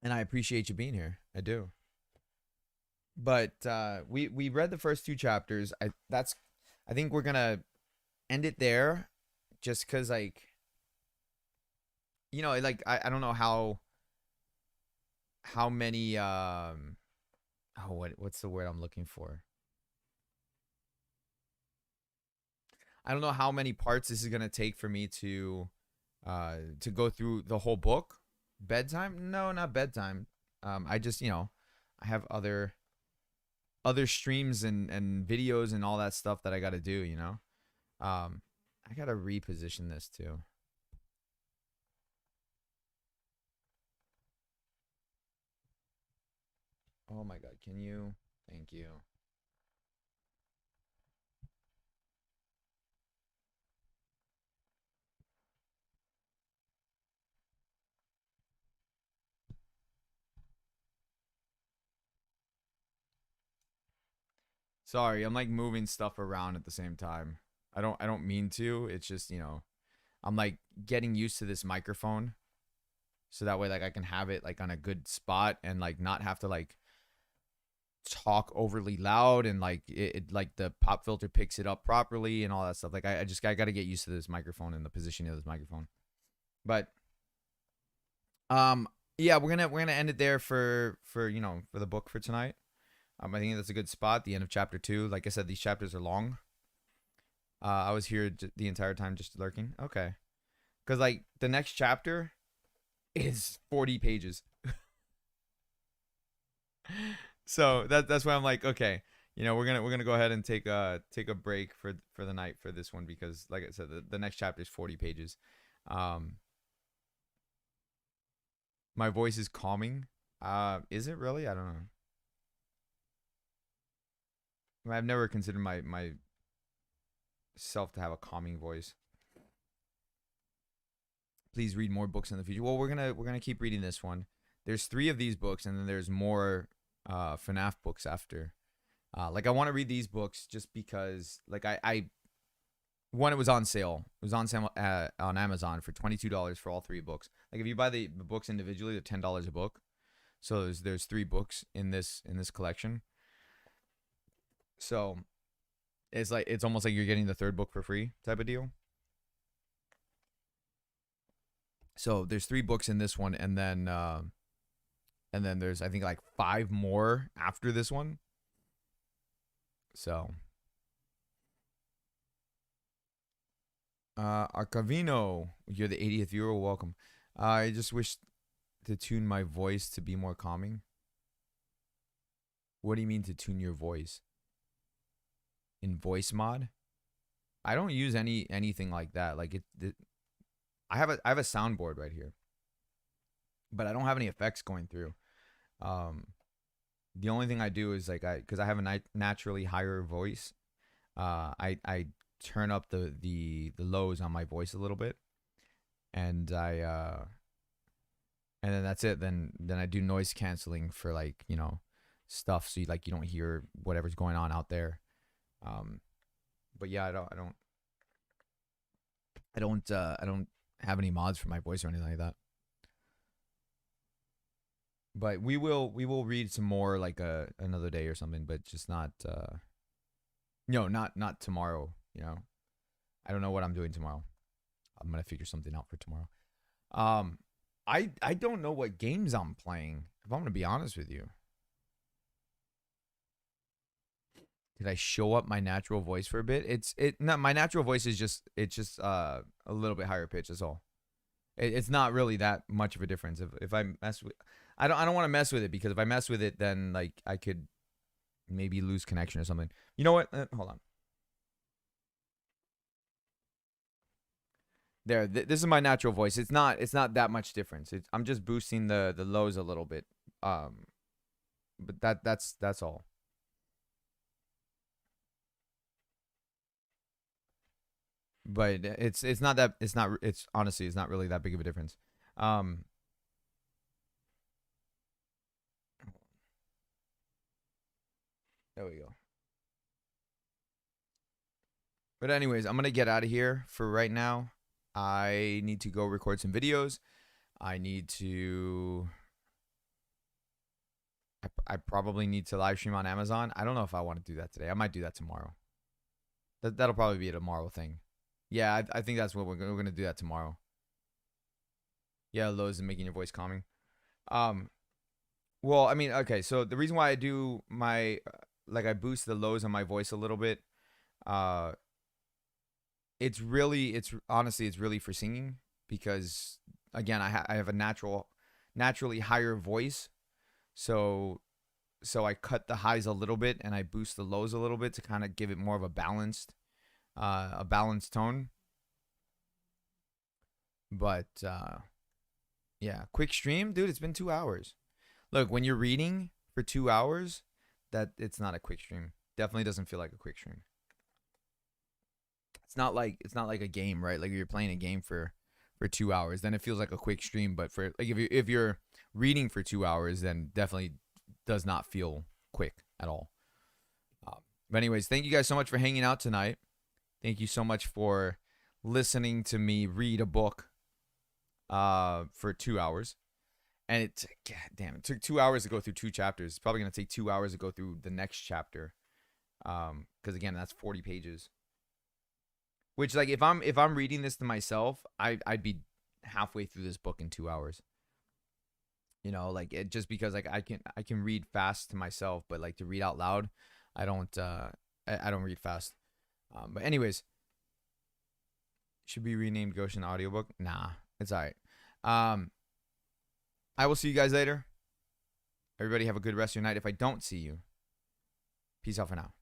and I appreciate you being here. I do. But we read the first two chapters. I think we're gonna end it there, just cause like like I don't know how many oh what's the word I'm looking for? I don't know how many parts this is gonna take for me to go through the whole book. Bedtime? No, not bedtime. I just I have other streams and videos and all that stuff that I got to do. I got to reposition this too. Oh my god, can you? Thank you. Sorry, I'm like moving stuff around at the same time. I don't mean to. It's just, I'm like getting used to this microphone so that way like I can have it like on a good spot and like not have to like talk overly loud and like like the pop filter picks it up properly and all that stuff. Like I got to get used to this microphone and the positioning of this microphone. But um yeah, we're gonna end it there for the book for tonight. I think that's a good spot. The end of chapter 2. Like I said, these chapters are long. I was here the entire time just lurking. Okay, because like the next chapter is 40 pages. So that's why I'm like, okay, we're gonna go ahead and take a break for the night for this one because like I said, the next chapter is 40 pages. Um, my voice is calming. Is it really? I don't know. I've never considered my self to have a calming voice. Please read more books in the future. Well, we're gonna keep reading this one. There's 3 of these books, and then there's more FNAF books after. Like I want to read these books just because like I one, it was on sale. It was on sale on Amazon for $22 for all 3 books. Like if you buy the books individually, they're $10 a book. So there's 3 books in this collection. So it's almost like you're getting the 3rd book for free type of deal. So there's 3 books in this one, and then there's I think like 5 more after this one. So Arcavino, you're the 80th viewer. Welcome. I just wish to tune my voice to be more calming. What do you mean to tune your voice? In voice mod? I don't use anything like that. Like I have a soundboard right here, but I don't have any effects going through. Um, the only thing I do is like because I have a naturally higher voice. I turn up the lows on my voice a little bit, and and then that's it. Then I do noise canceling for like stuff so you don't hear whatever's going on out there. Um, but yeah, I don't have any mods for my voice or anything like that. But we will read some more like another day or something, but just not not tomorrow. I don't know what I'm doing tomorrow. I'm gonna figure something out for tomorrow. Um, I don't know what games I'm playing. If I'm gonna be honest with you, did I show up my natural voice for a bit? No, my natural voice is just a little bit higher pitch. That's all. It's not really that much of a difference. If I mess with, I don't want to mess with it because if I mess with it, then like I could maybe lose connection or something. You know what? Hold on. There, this is my natural voice. It's not that much difference. I'm just boosting the lows a little bit. Um, but that's all. But it's honestly it's not really that big of a difference. Um, there we go. But anyways, I'm gonna get out of here for right now. I need to go record some videos. I need to I probably need to live stream on Amazon. I don't know if I want to do that today. I might do that tomorrow. That'll probably be a tomorrow thing. Yeah, I think that's what we're gonna do that tomorrow. Yeah, lows and making your voice calming. Well, I mean, okay. So the reason why I do my I boost the lows on my voice a little bit. Uh, it's honestly it's really for singing because again I have a naturally higher voice, so I cut the highs a little bit and I boost the lows a little bit to kind of give it more of a balanced tone. But yeah, quick stream, dude. It's been 2 hours. Look, when you're reading for 2 hours, that it's not a quick stream. Definitely doesn't feel like a quick stream. It's not like a game, right? Like you're playing a game for 2 hours, then it feels like a quick stream. But for like if you're reading for 2 hours, then definitely does not feel quick at all. But anyways, thank you guys so much for hanging out tonight. Thank you so much for listening to me read a book for 2 hours. And it took 2 hours to go through 2 chapters. It's probably going to take 2 hours to go through the next chapter. Because again, that's 40 pages. Which, like, if I'm reading this to myself, I'd be halfway through this book in 2 hours. You know, like just because like I can read fast to myself, but like to read out loud, I don't read fast. But anyways, should be renamed Goshen audiobook. Nah, it's all right. I will see you guys later. Everybody have a good rest of your night. If I don't see you, peace out for now.